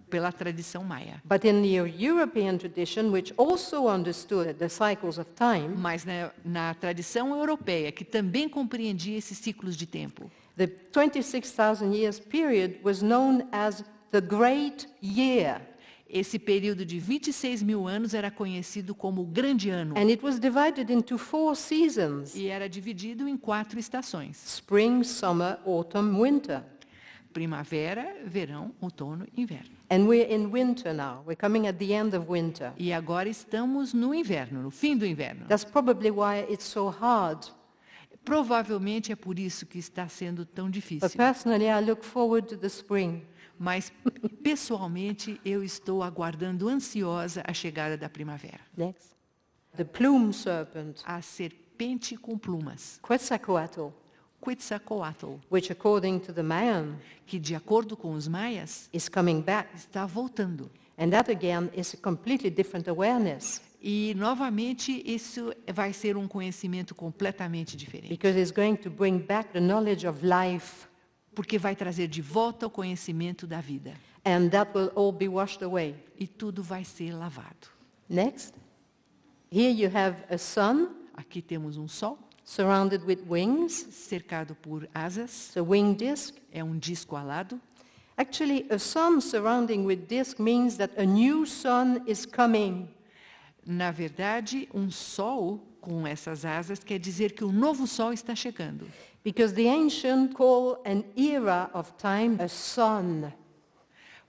pela tradição maia. But in the European tradition, which also understood the cycles of time, Mas na tradição europeia, que também compreendia esses ciclos de tempo, the 26,000 years period was known as the Great Year. esse período de 26 mil anos era conhecido como o Grande Ano And it was divided into 4 seasons: e era dividido em 4 estações: spring, summer, autumn, winter. primavera, verão, outono e inverno. And we're in winter now. We're coming at the end of winter. E agora estamos no inverno, no fim do inverno. That's probably why it's so hard. Provavelmente é por isso que está sendo tão But difícil. personally, I look forward to the spring. Mas, pessoalmente, eu estou aguardando ansiosa a chegada da primavera. Next. The plume serpent, A serpente com plumas, Quetzalcoatl, Quetzalcoatl, which according to the Mayan que, de acordo com os maias, is coming back. está voltando. And that again is a completely different awareness E, novamente, isso vai ser um conhecimento completamente diferente. because it's going to bring back the knowledge of life, Porque vai trazer de volta o conhecimento da vida. and that will all be washed away. E tudo vai ser lavado. Next. Here you have a sun Aqui temos um sol surrounded with wings, cercado por asas. it's a wing disk. É um disco alado. Actually, a sun surrounding with disk means that a new sun is coming. Na verdade, um sol com essas asas quer dizer que um novo sol está chegando. Because the ancient call an era of time a sun.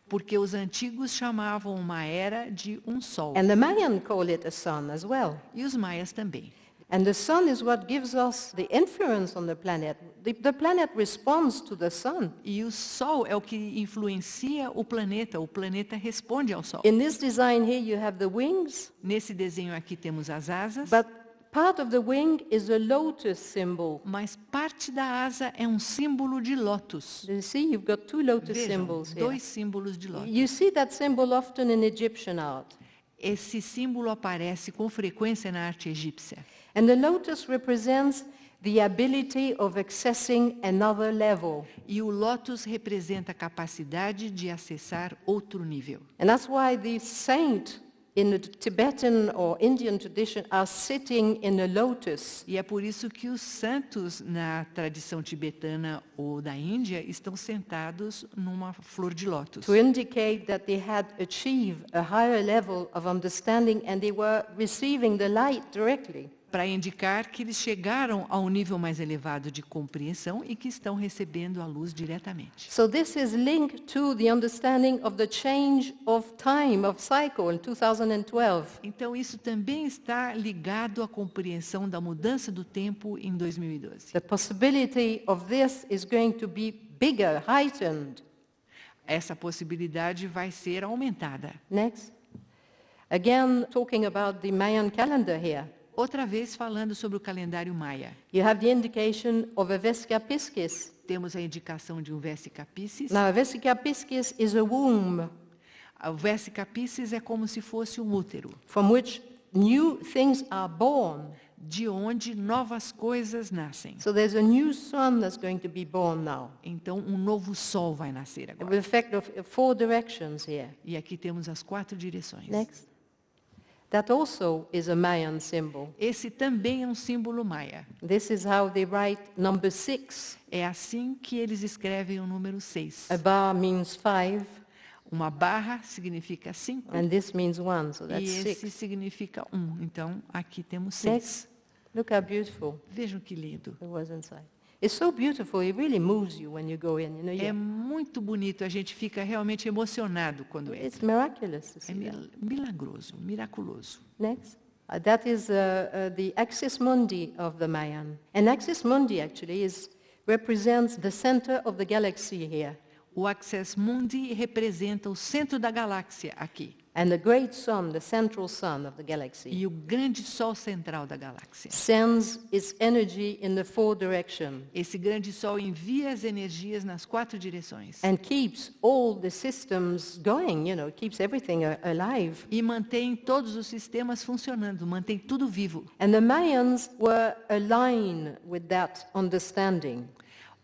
Porque os antigos chamavam uma era de um sol. And the Mayan call it a sun as well. E os maias também. And the sun is what gives us the influence on the planet. The planet responds to the sun. E o sol é o que influencia o planeta responde ao sol. In this design here you have the wings, Nesse desenho aqui temos as asas, but part of the wing is a lotus symbol. mas parte da asa é um símbolo de lótus. You see, you've got two lotus Vejam, symbols here. dois símbolos de lótus. You see that symbol often in Egyptian art. Esse símbolo aparece com frequência na arte egípcia. And the lotus represents the ability of accessing another level. E o lótus representa a capacidade de acessar outro nível. And that's why the saint in the Tibetan or Indian tradition are sitting in a lotus. E é por isso que os santos na tradição tibetana ou da Índia estão sentados numa flor de lótus. To indicate that they had achieved a higher level of understanding and they were receiving the light directly. Para indicar que eles chegaram a um nível mais elevado de compreensão e que estão recebendo a luz diretamente. So this is linked to the understanding of the change of time, of cycle in 2012. Então isso também está ligado à compreensão da mudança do tempo em 2012. The possibility of this is going to be bigger, heightened. Essa possibilidade vai ser aumentada. Next. Again, talking about the Mayan calendar here. Outra vez falando sobre o calendário maia. You have the indication of a Vesica Piscis. Temos a indicação de um Vesica Piscis. Now, a Vesica Piscis is a womb O Vesica Piscis é como se fosse um útero, from which new things are born. de onde novas coisas nascem. So there's a new sun that's going to be born now. Então, um novo sol vai nascer With agora. effect of 4 directions here. E aqui temos as 4 direções. Next. That also is a Mayan symbol. Esse também é um símbolo maia. This is how they write number 6. É assim que eles escrevem o número 6. A bar means 5, Uma barra significa 5 and this means 1, so e that's esse 6. significa 1. Então, aqui temos 6. Next. Look how beautiful Vejam que lindo. it was inside. It's so beautiful, it really moves you when you go in. You know, É muito bonito, a gente fica realmente emocionado quando entra. it's miraculous to É see that. milagroso, miraculoso. Next. That is the axis mundi of the Mayan. And axis mundi actually represents the center of the galaxy here. O Axis Mundi representa o centro da galáxia aqui. And the great sun, the central sun of the galaxy, E o grande sol central da galáxia. sends its energy in the 4 direction Esse grande sol envia as energias nas 4 direções. and keeps all the systems going, keeps everything alive. E mantém todos os sistemas funcionando, mantém tudo vivo. And the Mayans were aligned with that understanding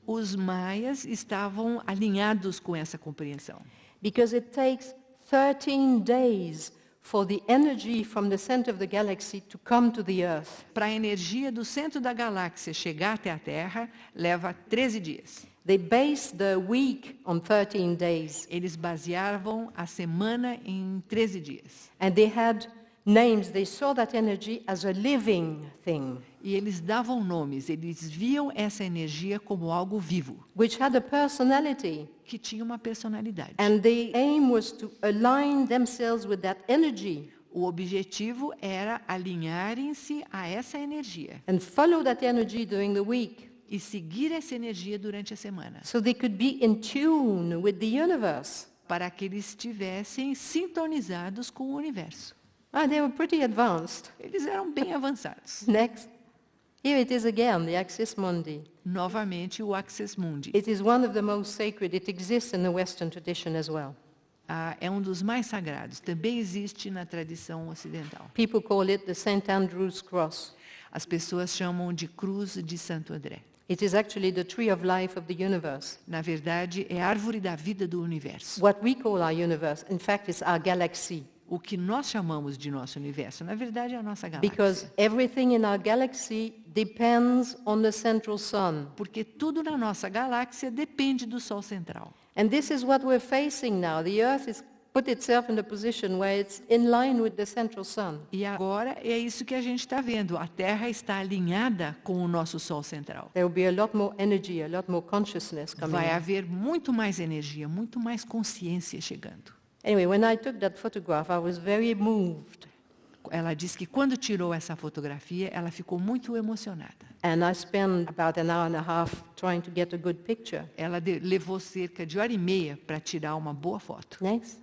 Os maias estavam alinhados com essa compreensão. because it takes 13 days for the energy from the center of the galaxy to come to the Earth. Para a energia do centro da galáxia chegar até a Terra, leva 13 dias. They based the week on 13 days, Eles baseavam a semana em 13 dias. and they had names. They saw that energy as a living thing, E eles davam nomes, eles viam essa energia como algo vivo, which had a personality. que tinha uma personalidade. And the aim was to align themselves with that energy. O objetivo era alinharem-se a essa energia and follow that energy during the week e seguir essa energia durante a semana, so they could be in tune with the universe. para que eles estivessem sintonizados com o universo. They were pretty advanced. Eles eram bem avançados. Next. Here it is again, the Axis Mundi. Novamente, o Axis Mundi. It is one of the most sacred. It exists in the Western tradition as well. É um dos mais sagrados. Também existe na tradição ocidental. People call it the St. Andrew's Cross. As pessoas chamam de Cruz de Santo André. It is actually the tree of life of the universe. Na verdade, é a árvore da vida do universo. What we call our universe, in fact, is our galaxy. O que nós chamamos de nosso universo, na verdade, é a nossa galáxia. Because everything in our galaxy depends on the central sun. Porque tudo na nossa galáxia depende do Sol central. And this is what we're facing now. The Earth has put itself in a position where it's in line with the central sun. E agora é isso que a gente está vendo. A Terra está alinhada com o nosso Sol central. There will be a lot more energy, a lot more consciousness coming Vai in. haver muito mais energia, muito mais consciência chegando. Anyway, when I took that photograph, I was very moved. Ela disse que quando tirou essa fotografia, ela ficou muito emocionada. And I spent about an hour and a half trying to get a good picture. Ela levou cerca de 1h30 para tirar uma boa foto. Next.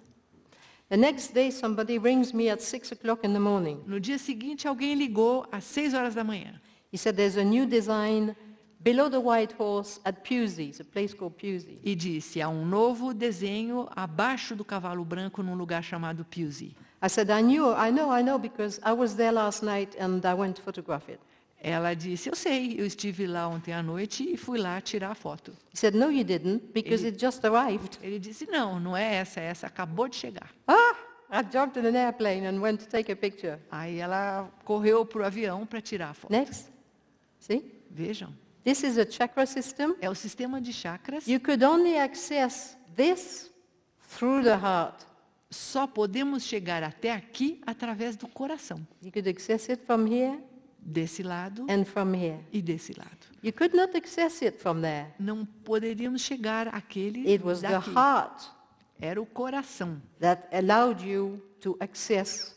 The next day, somebody rings me at 6 o'clock in the morning. No dia seguinte, alguém ligou às 6 horas da manhã. He said there's a new design below the White Horse at Pusey, it's a place called Pusey. E disse, há um novo desenho abaixo do cavalo branco num lugar chamado Pusey. I said, I know, because I was there last night and I went to photograph it. Ela disse, eu sei, eu estive lá ontem à noite e fui lá tirar a foto. He said, no, you didn't, because it just arrived. Ele disse, não é essa acabou de chegar. I jumped in an airplane and went to take a picture. Aí ela correu para o avião para tirar a foto. Next. See? Vejam, This is a chakra system. é o sistema de chakras. You could only access this through the heart. Só podemos chegar até aqui através do coração. You could access it from here Desse lado and from here. e desse lado. You could not access it from there. Não poderíamos chegar àquele It was the daqui. heart Era o coração that allowed you to access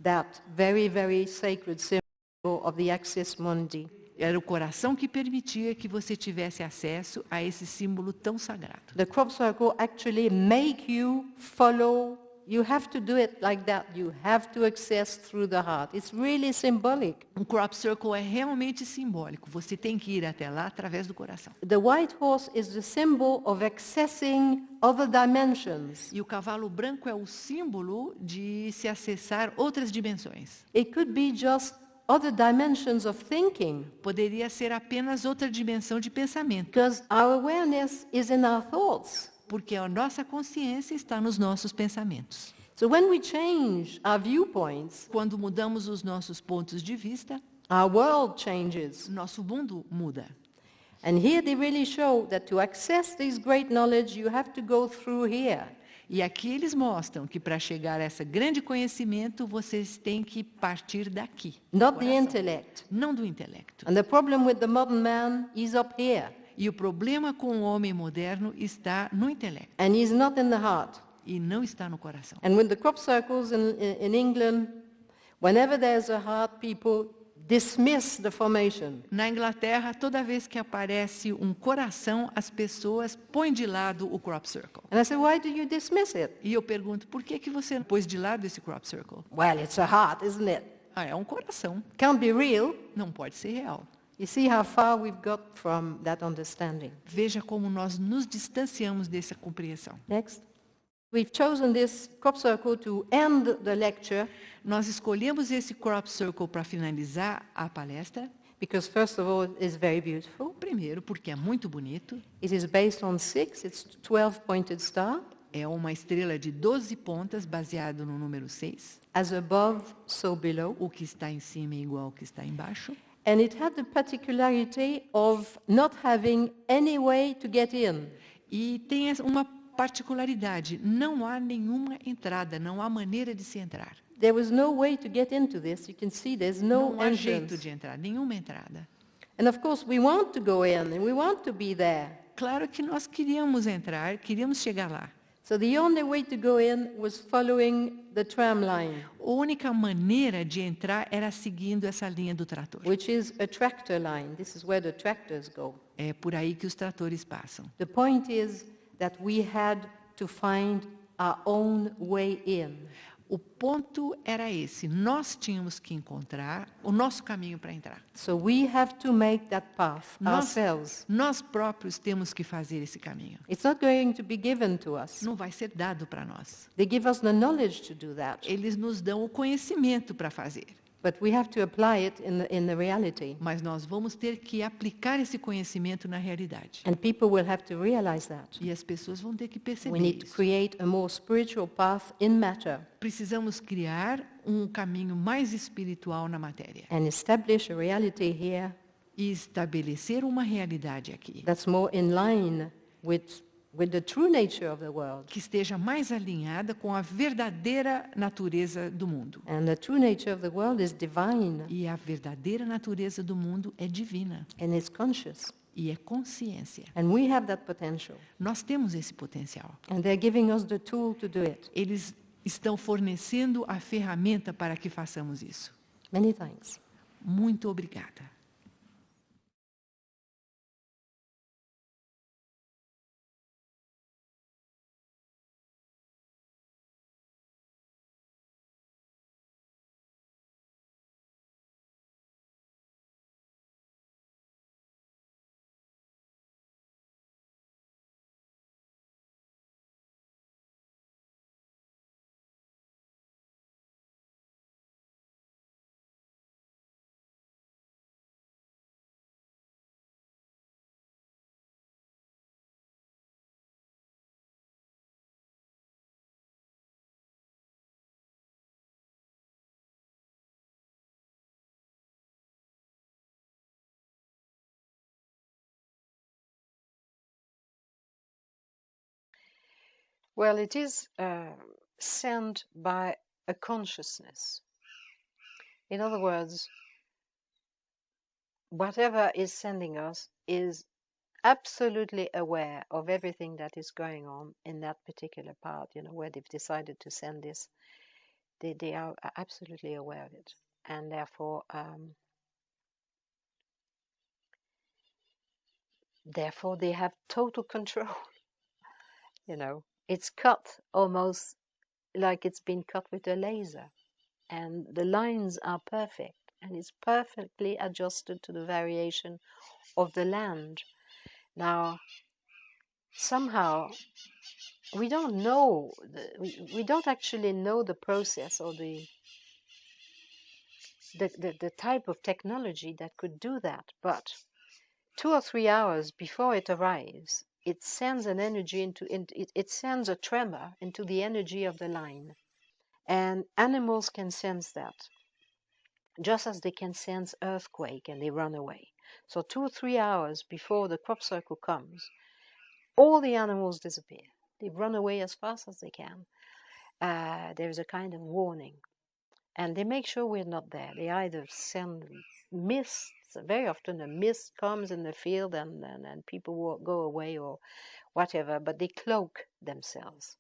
that very, very sacred symbol of the Axis Mundi. Era o coração que permitia que você tivesse acesso a esse símbolo tão sagrado. The crop circle actually make you follow. You have to do it like that. You have to access through the heart. It's really symbolic. Um crop circle é realmente simbólico. Você tem que ir até lá através do coração. The white horse is the symbol of accessing other dimensions. E o cavalo branco é o símbolo de se acessar outras dimensões. It could be just other dimensions of thinking, Poderia ser apenas outra dimensão de pensamento, because our awareness is in our thoughts. porque a nossa consciência está nos nossos pensamentos. So when we change our viewpoints, Quando mudamos os nossos pontos de vista, our world changes. nosso mundo muda. And here they really show that to access this great knowledge, you have to go through here. E aqui eles mostram que para chegar a esse grande conhecimento, vocês têm que partir daqui. Not the Coração. intellect. Não do intelecto. And the problem with the modern man is up here. E o problema com o homem moderno está no intelecto And he's not in the heart. e não está no coração. And with the crop circles in England, whenever there's a heart, people dismiss the formation. Na Inglaterra, toda vez que aparece um coração, as pessoas põem de lado o crop circle. And I said, why do you dismiss it? E eu pergunto, por que você pôs de lado esse crop circle? Well, it's a heart, isn't it? É um coração, Can't be real. não pode ser real. You see how far we've got from that understanding. Veja como nós nos distanciamos dessa compreensão. Next. We've chosen this crop circle to end the lecture Nós escolhemos esse crop circle para finalizar a palestra, because, first of all, it's very beautiful. primeiro porque é muito bonito, It is based on 6. It's 12-pointed star. é uma estrela de 12 pontas baseado no número 6, As above, so below. o que está em cima é igual ao que está embaixo, And it had the particularity of not having any way to get in. e tem uma particularidade, não há nenhuma entrada, não há maneira de se entrar. There was no way to get into this. You can see there's no Não há jeito entrance. de entrar, nenhuma entrada. And of course, we want to go in and we want to be there. Claro que nós queríamos entrar, queríamos chegar lá. So the only way to go in was following the tram line, A única maneira de entrar era seguindo essa linha do trator. which is a tractor line. This is where the tractors go. É por aí que os tratores passam. The point is that we had to find our own way in. O ponto era esse, nós tínhamos que encontrar o nosso caminho para entrar. So we have to make that path Nós, ourselves. nós próprios temos que fazer esse caminho. It's not going to be given to us. Não vai ser dado para nós. They give us the knowledge to do that, Eles nos dão o conhecimento para fazer. but we have to apply it in the reality. Mas nós vamos ter que aplicar esse conhecimento na realidade. And people will have to realize that. E as pessoas vão ter que We perceber need to isso. create a more spiritual path in matter Precisamos criar um caminho mais espiritual na matéria. and establish a reality here E estabelecer uma realidade aqui. that's more in line with the true nature of the world. Que esteja mais alinhada com a verdadeira natureza do mundo. And the true nature of the world is divine E a verdadeira natureza do mundo é divina. and is conscious. E é consciência. And we have that potential. Nós temos esse potencial. And they're giving us the tool to do it. Eles estão fornecendo a ferramenta para que façamos isso. Many thanks. Muito obrigada. Well, it is sent by a consciousness. In other words, whatever is sending us is absolutely aware of everything that is going on in that particular part, where they've decided to send this. They are absolutely aware of it. And therefore, they have total control. It's cut almost like it's been cut with a laser. And the lines are perfect. And it's perfectly adjusted to the variation of the land. Now, somehow, we don't know, we don't actually know the process or the type of technology that could do that. But 2 or 3 hours before it arrives, it sends an energy it sends a tremor into the energy of the line. And animals can sense that, just as they can sense earthquake and they run away. So 2 or 3 hours before the crop circle comes, all the animals disappear. They run away as fast as they can. There's a kind of warning. And they make sure we're not there. They either send mists. Very often a mist comes in the field and people go away or whatever, but they cloak themselves.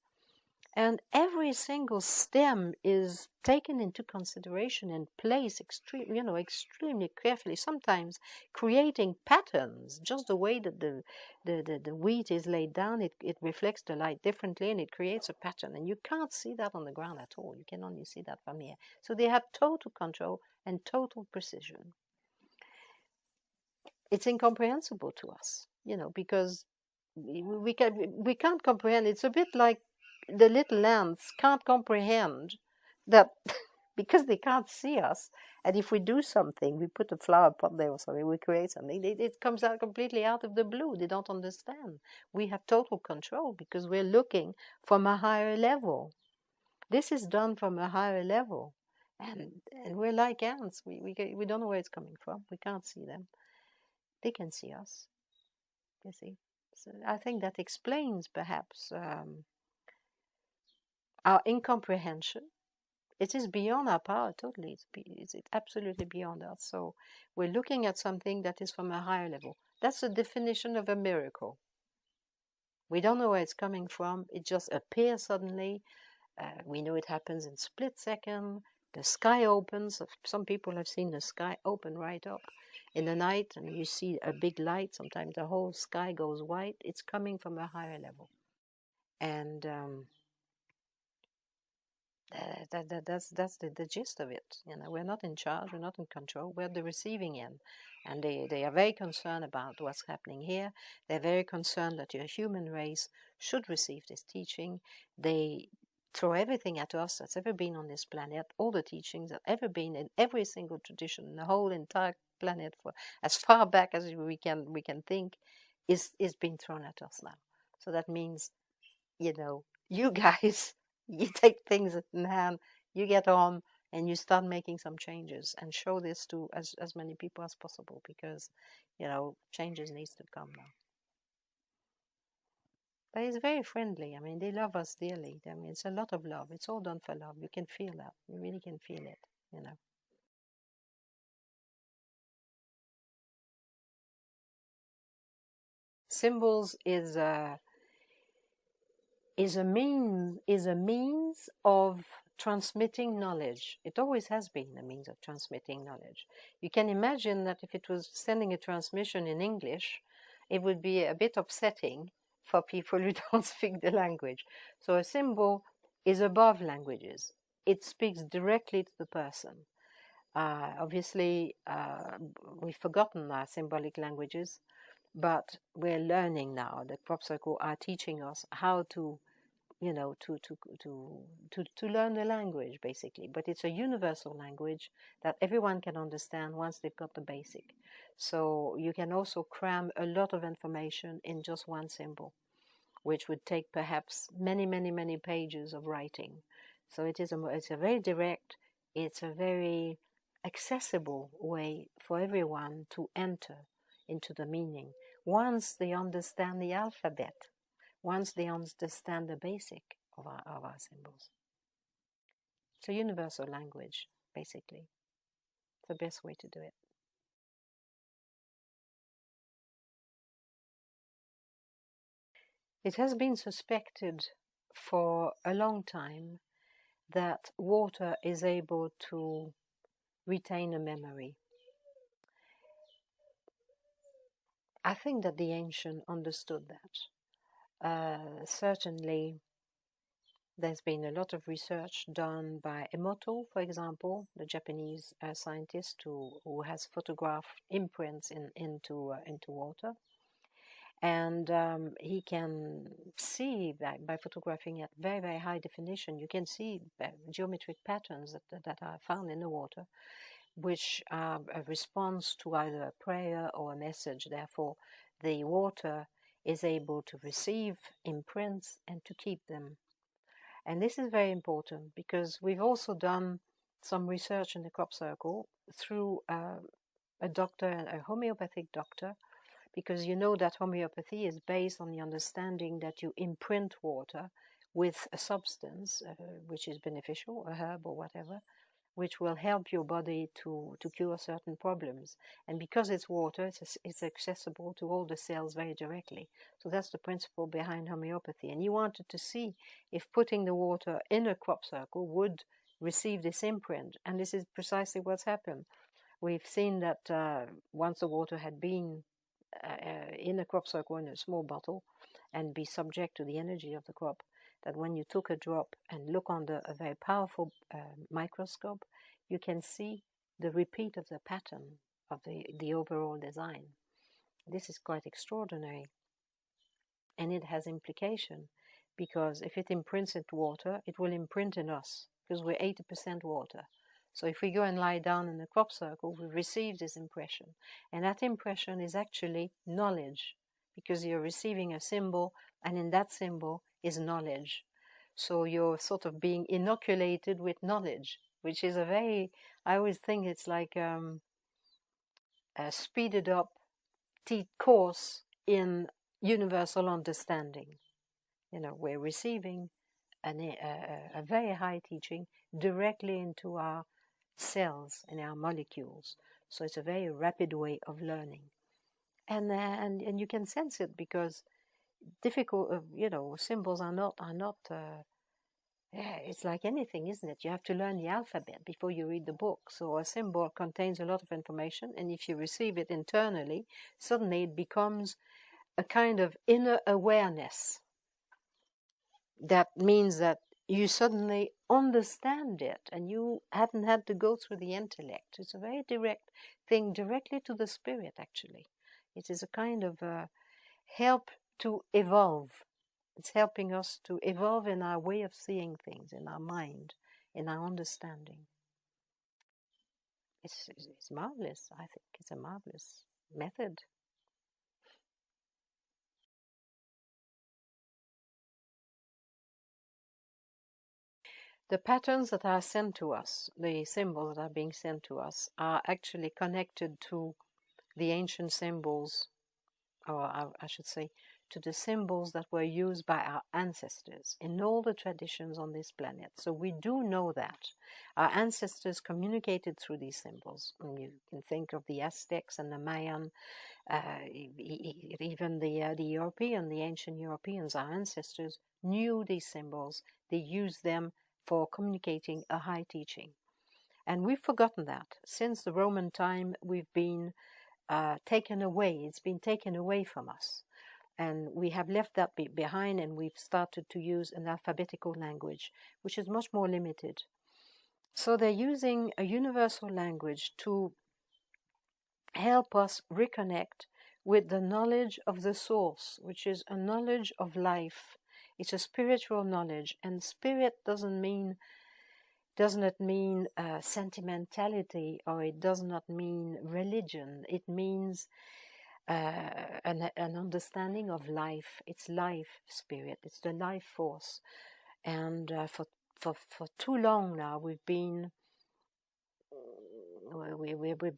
And every single stem is taken into consideration and placed extremely carefully, sometimes creating patterns. Just the way that the wheat is laid down, it reflects the light differently and it creates a pattern. And you can't see that on the ground at all. You can only see that from here. So they have total control and total precision. It's incomprehensible to us, because we can't comprehend. It's a bit like the little ants can't comprehend that because they can't see us. And if we do something, we put a flower pot there or something, we create something, it comes out completely out of the blue. They don't understand. We have total control because we're looking from a higher level. This is done from a higher level. And we're like ants. We don't know where it's coming from. We can't see them. They can see us. You see? So I think that explains perhaps our incomprehension. It is beyond our power totally. It's absolutely beyond us. So we're looking at something that is from a higher level. That's the definition of a miracle. We don't know where it's coming from. It just appears suddenly. We know it happens in split second. The sky opens. Some people have seen the sky open right up in the night, and you see a big light. Sometimes the whole sky goes white. It's coming from a higher level. And that's the gist of it. You know, we're not in charge, we're not in control, we're the receiving end. And they are very concerned about what's happening here. They're very concerned that your human race should receive this teaching. They throw everything at us that's ever been on this planet, all the teachings that ever been in every single tradition in the whole entire planet for as far back as we can think, is being thrown at us now. So that means, you know, you guys, you take things in hand, you get on, and you start making some changes and show this to as many people as possible, because, you know, changes needs to come now. But it's very friendly. I mean, they love us dearly. I mean, it's a lot of love. It's all done for love. You can feel that. You really can feel it, you know. Symbols is a means of transmitting knowledge. It always has been a means of transmitting knowledge. You can imagine that if it was sending a transmission in English, it would be a bit upsetting for people who don't speak the language. So a symbol is above languages. It speaks directly to the person. Obviously, we've forgotten our symbolic languages, but we're learning now. The Crop Circle are teaching us how to, you know, to learn the language, basically. But it's a universal language that everyone can understand once they've got the basic. So you can also cram a lot of information in just one symbol, which would take perhaps many pages of writing. So it's a very direct, it's a very accessible way for everyone to enter into the meaning once they understand the alphabet, once they understand the basic of our symbols. It's a universal language, basically. It's the best way to do it. It has been suspected for a long time that water is able to retain a memory. I think that the ancient understood that. Certainly, there's been a lot of research done by Emoto, for example, the Japanese scientist who has photographed imprints into water. And he can see by photographing at very high definition, you can see geometric patterns that are found in the water, which are a response to either a prayer or a message. Therefore, the water is able to receive imprints and to keep them. And this is very important because we've also done some research in the Crop Circle through a doctor, a homeopathic doctor, because you know that homeopathy is based on the understanding that you imprint water with a substance which is beneficial, a herb or whatever, which will help your body to cure certain problems. And because it's water, it's accessible to all the cells very directly. So that's the principle behind homeopathy. And you wanted to see if putting the water in a Crop Circle would receive this imprint. And this is precisely what's happened. We've seen that once the water had been in a Crop Circle in a small bottle and be subject to the energy of the crop, that when you took a drop and look under a very powerful microscope, you can see the repeat of the pattern of the overall design. This is quite extraordinary. And it has implication, because if it imprints into water, it will imprint in us, because we're 80% water. So if we go and lie down in the Crop Circle, we receive this impression. And that impression is actually knowledge, because you're receiving a symbol, and in that symbol is knowledge. So you're sort of being inoculated with knowledge, which is I always think it's like a speeded up course in universal understanding. You know, we're receiving a very high teaching directly into our cells and our molecules. So it's a very rapid way of learning. And you can sense it, because difficult, symbols are not, it's like anything, isn't it? You have to learn the alphabet before you read the book. So a symbol contains a lot of information, and if you receive it internally, suddenly it becomes a kind of inner awareness. That means that you suddenly understand it, and you haven't had to go through the intellect. It's a very direct thing, directly to the spirit, actually. It is a kind of help to evolve. It's helping us to evolve in our way of seeing things, in our mind, in our understanding. It's marvelous, I think. It's a marvelous method. The patterns that are sent to us, the symbols that are being sent to us, are actually connected to the ancient symbols, or I should say, to the symbols that were used by our ancestors in all the traditions on this planet. So we do know that our ancestors communicated through these symbols. And you can think of the Aztecs and the Mayan, even the European, the ancient Europeans, our ancestors knew these symbols. They used them for communicating a high teaching. And we've forgotten that. Since the Roman time, we've been taken away. It's been taken away from us. And we have left that behind, and we've started to use an alphabetical language, which is much more limited. So they're using a universal language to help us reconnect with the knowledge of the source, which is a knowledge of life. It's a spiritual knowledge, and spirit doesn't mean sentimentality, or it does not mean religion. It means an understanding of life. It's life spirit. It's the life force. And for too long now, we've been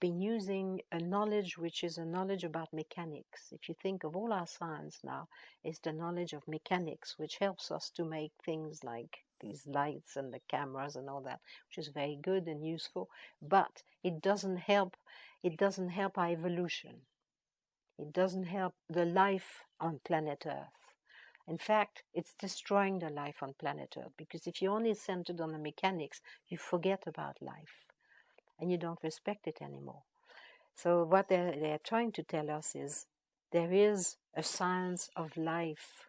using a knowledge which is a knowledge about mechanics. If you think of all our science now, it's the knowledge of mechanics, which helps us to make things like these lights and the cameras and all that, which is very good and useful, but it doesn't help our evolution. It doesn't help the life on planet Earth. In fact, it's destroying the life on planet Earth, because if you're only centered on the mechanics, you forget about life and you don't respect it anymore. So what they're trying to tell us is there is a science of life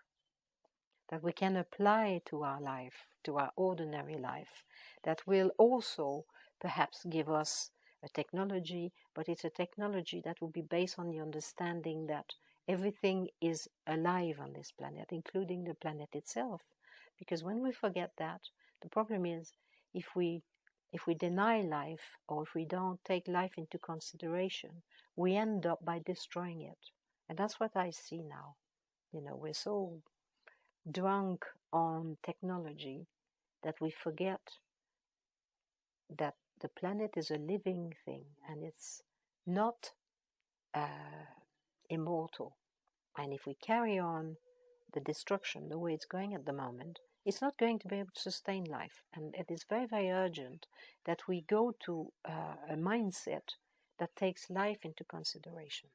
that we can apply to our life, to our ordinary life, that will also perhaps give us a technology, but it's a technology that will be based on the understanding that everything is alive on this planet, including the planet itself. Because when we forget that, the problem is if we deny life, or if we don't take life into consideration, we end up by destroying it. And that's what I see now. We're so drunk on technology that we forget that the planet is a living thing, and it's not immortal. And if we carry on the destruction the way it's going at the moment, it's not going to be able to sustain life. And it is very, very urgent that we go to a mindset that takes life into consideration.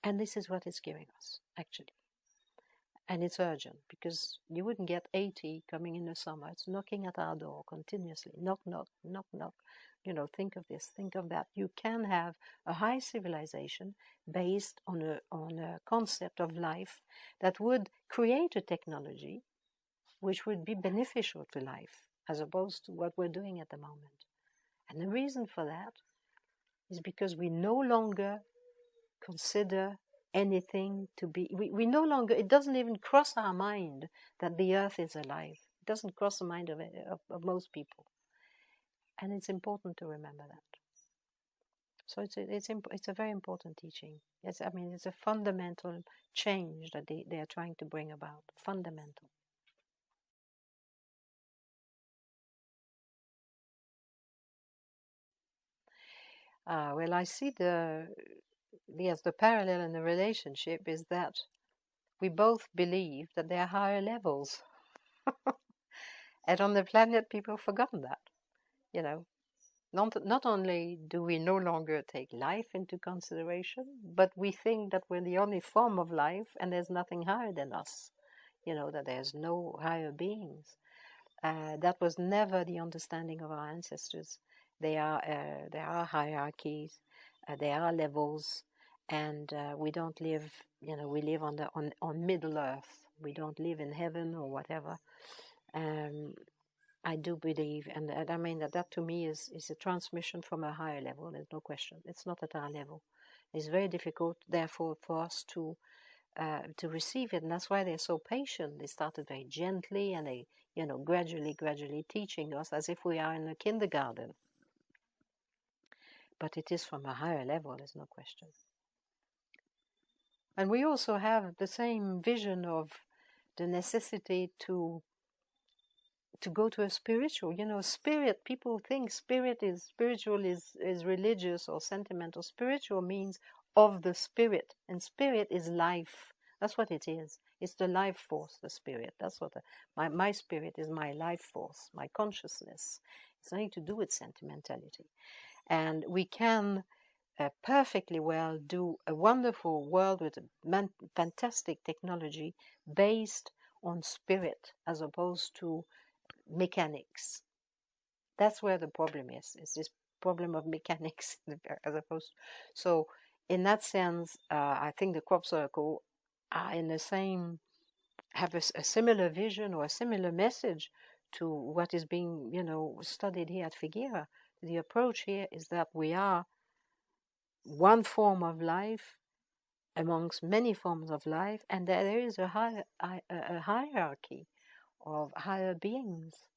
And this is what it's giving us, actually. And it's urgent, because you wouldn't get 80 coming in the summer. It's knocking at our door continuously. Knock, knock, knock, knock. Think of this, think of that. You can have a high civilization based on a concept of life that would create a technology which would be beneficial to life, as opposed to what we're doing at the moment. And the reason for that is because we no longer consider anything to be, we no longer, it doesn't even cross our mind that the earth is alive. It doesn't cross the mind of most people. And it's important to remember that. So it's a very important teaching. It's a fundamental change that they are trying to bring about. Fundamental. Well, I see the parallel in the relationship is that we both believe that there are higher levels. And on the planet, people have forgotten that. Not only do we no longer take life into consideration, but we think that we're the only form of life and there's nothing higher than us, that there's no higher beings. That was never the understanding of our ancestors. There are hierarchies, there are levels, and we don't live, we live on Middle Earth. We don't live in heaven or whatever. I do believe, and I mean that to me is a transmission from a higher level. There's no question. It's not at our level. It's very difficult, therefore, for us to receive it, and that's why they're so patient. They started very gently, and they, gradually teaching us as if we are in a kindergarten. But it is from a higher level. There's no question. And we also have the same vision of the necessity to go to a spiritual, spirit. People think spiritual is religious or sentimental. Spiritual means of the spirit, and spirit is life. That's what it is. It's the life force, the spirit. That's what my spirit is, my life force, my consciousness. It's nothing to do with sentimentality. And we can perfectly well do a wonderful world with a fantastic technology based on spirit as opposed to mechanics. That's where the problem is this problem of mechanics as opposed to. So in that sense, I think the crop circle are in the same, have a similar vision or a similar message to what is being, studied here at Figueira. The approach here is that we are one form of life amongst many forms of life, and there is a hierarchy of higher beings.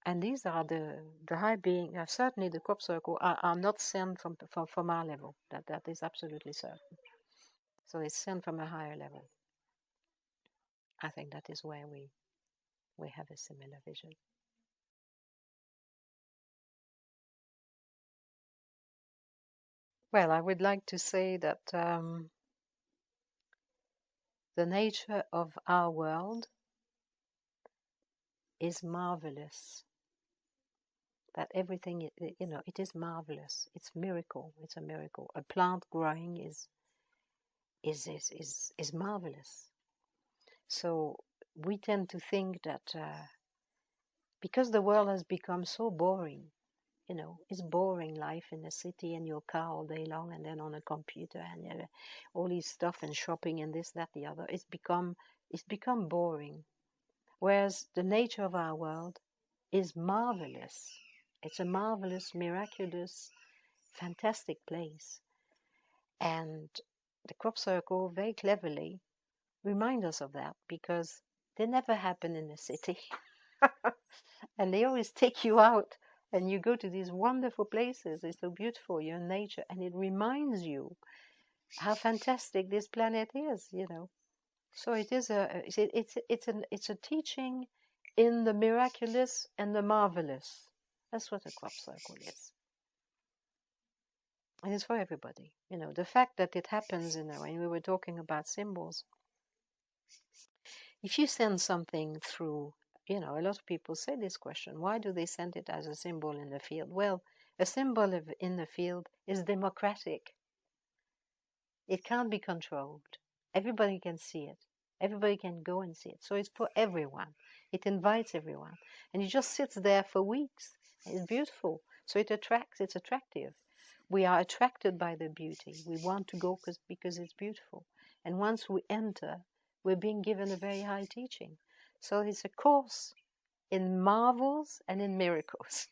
And these are the high beings. Certainly the crop circle are not sent from our level. That is absolutely certain. So it's sent from a higher level. I think that is where we have a similar vision. Well, I would like to say that the nature of our world is marvelous. That everything, it is marvelous. It's miracle. It's a miracle. A plant growing is marvelous. So we tend to think that because the world has become so boring, it's boring life in the city and your car all day long and then on a computer and all these stuff and shopping and this, that, the other. It's become boring. Whereas the nature of our world is marvelous. It's a marvelous, miraculous, fantastic place. And the crop circle very cleverly remind us of that, because they never happen in the city. And they always take you out and you go to these wonderful places. It's so beautiful, you're in nature, and it reminds you how fantastic this planet is, So it is it's a teaching in the miraculous and the marvelous. That's what a crop circle is. And it's for everybody. The fact that it happens, when we were talking about symbols, if you send something through, a lot of people say this question, why do they send it as a symbol in the field? Well, a symbol in the field is democratic. It can't be controlled. Everybody can see it. Everybody can go and see it. So it's for everyone. It invites everyone. And it just sits there for weeks. It's beautiful. So it's attractive. We are attracted by the beauty. We want to go because it's beautiful. And once we enter, we're being given a very high teaching. So it's a course in marvels and in miracles.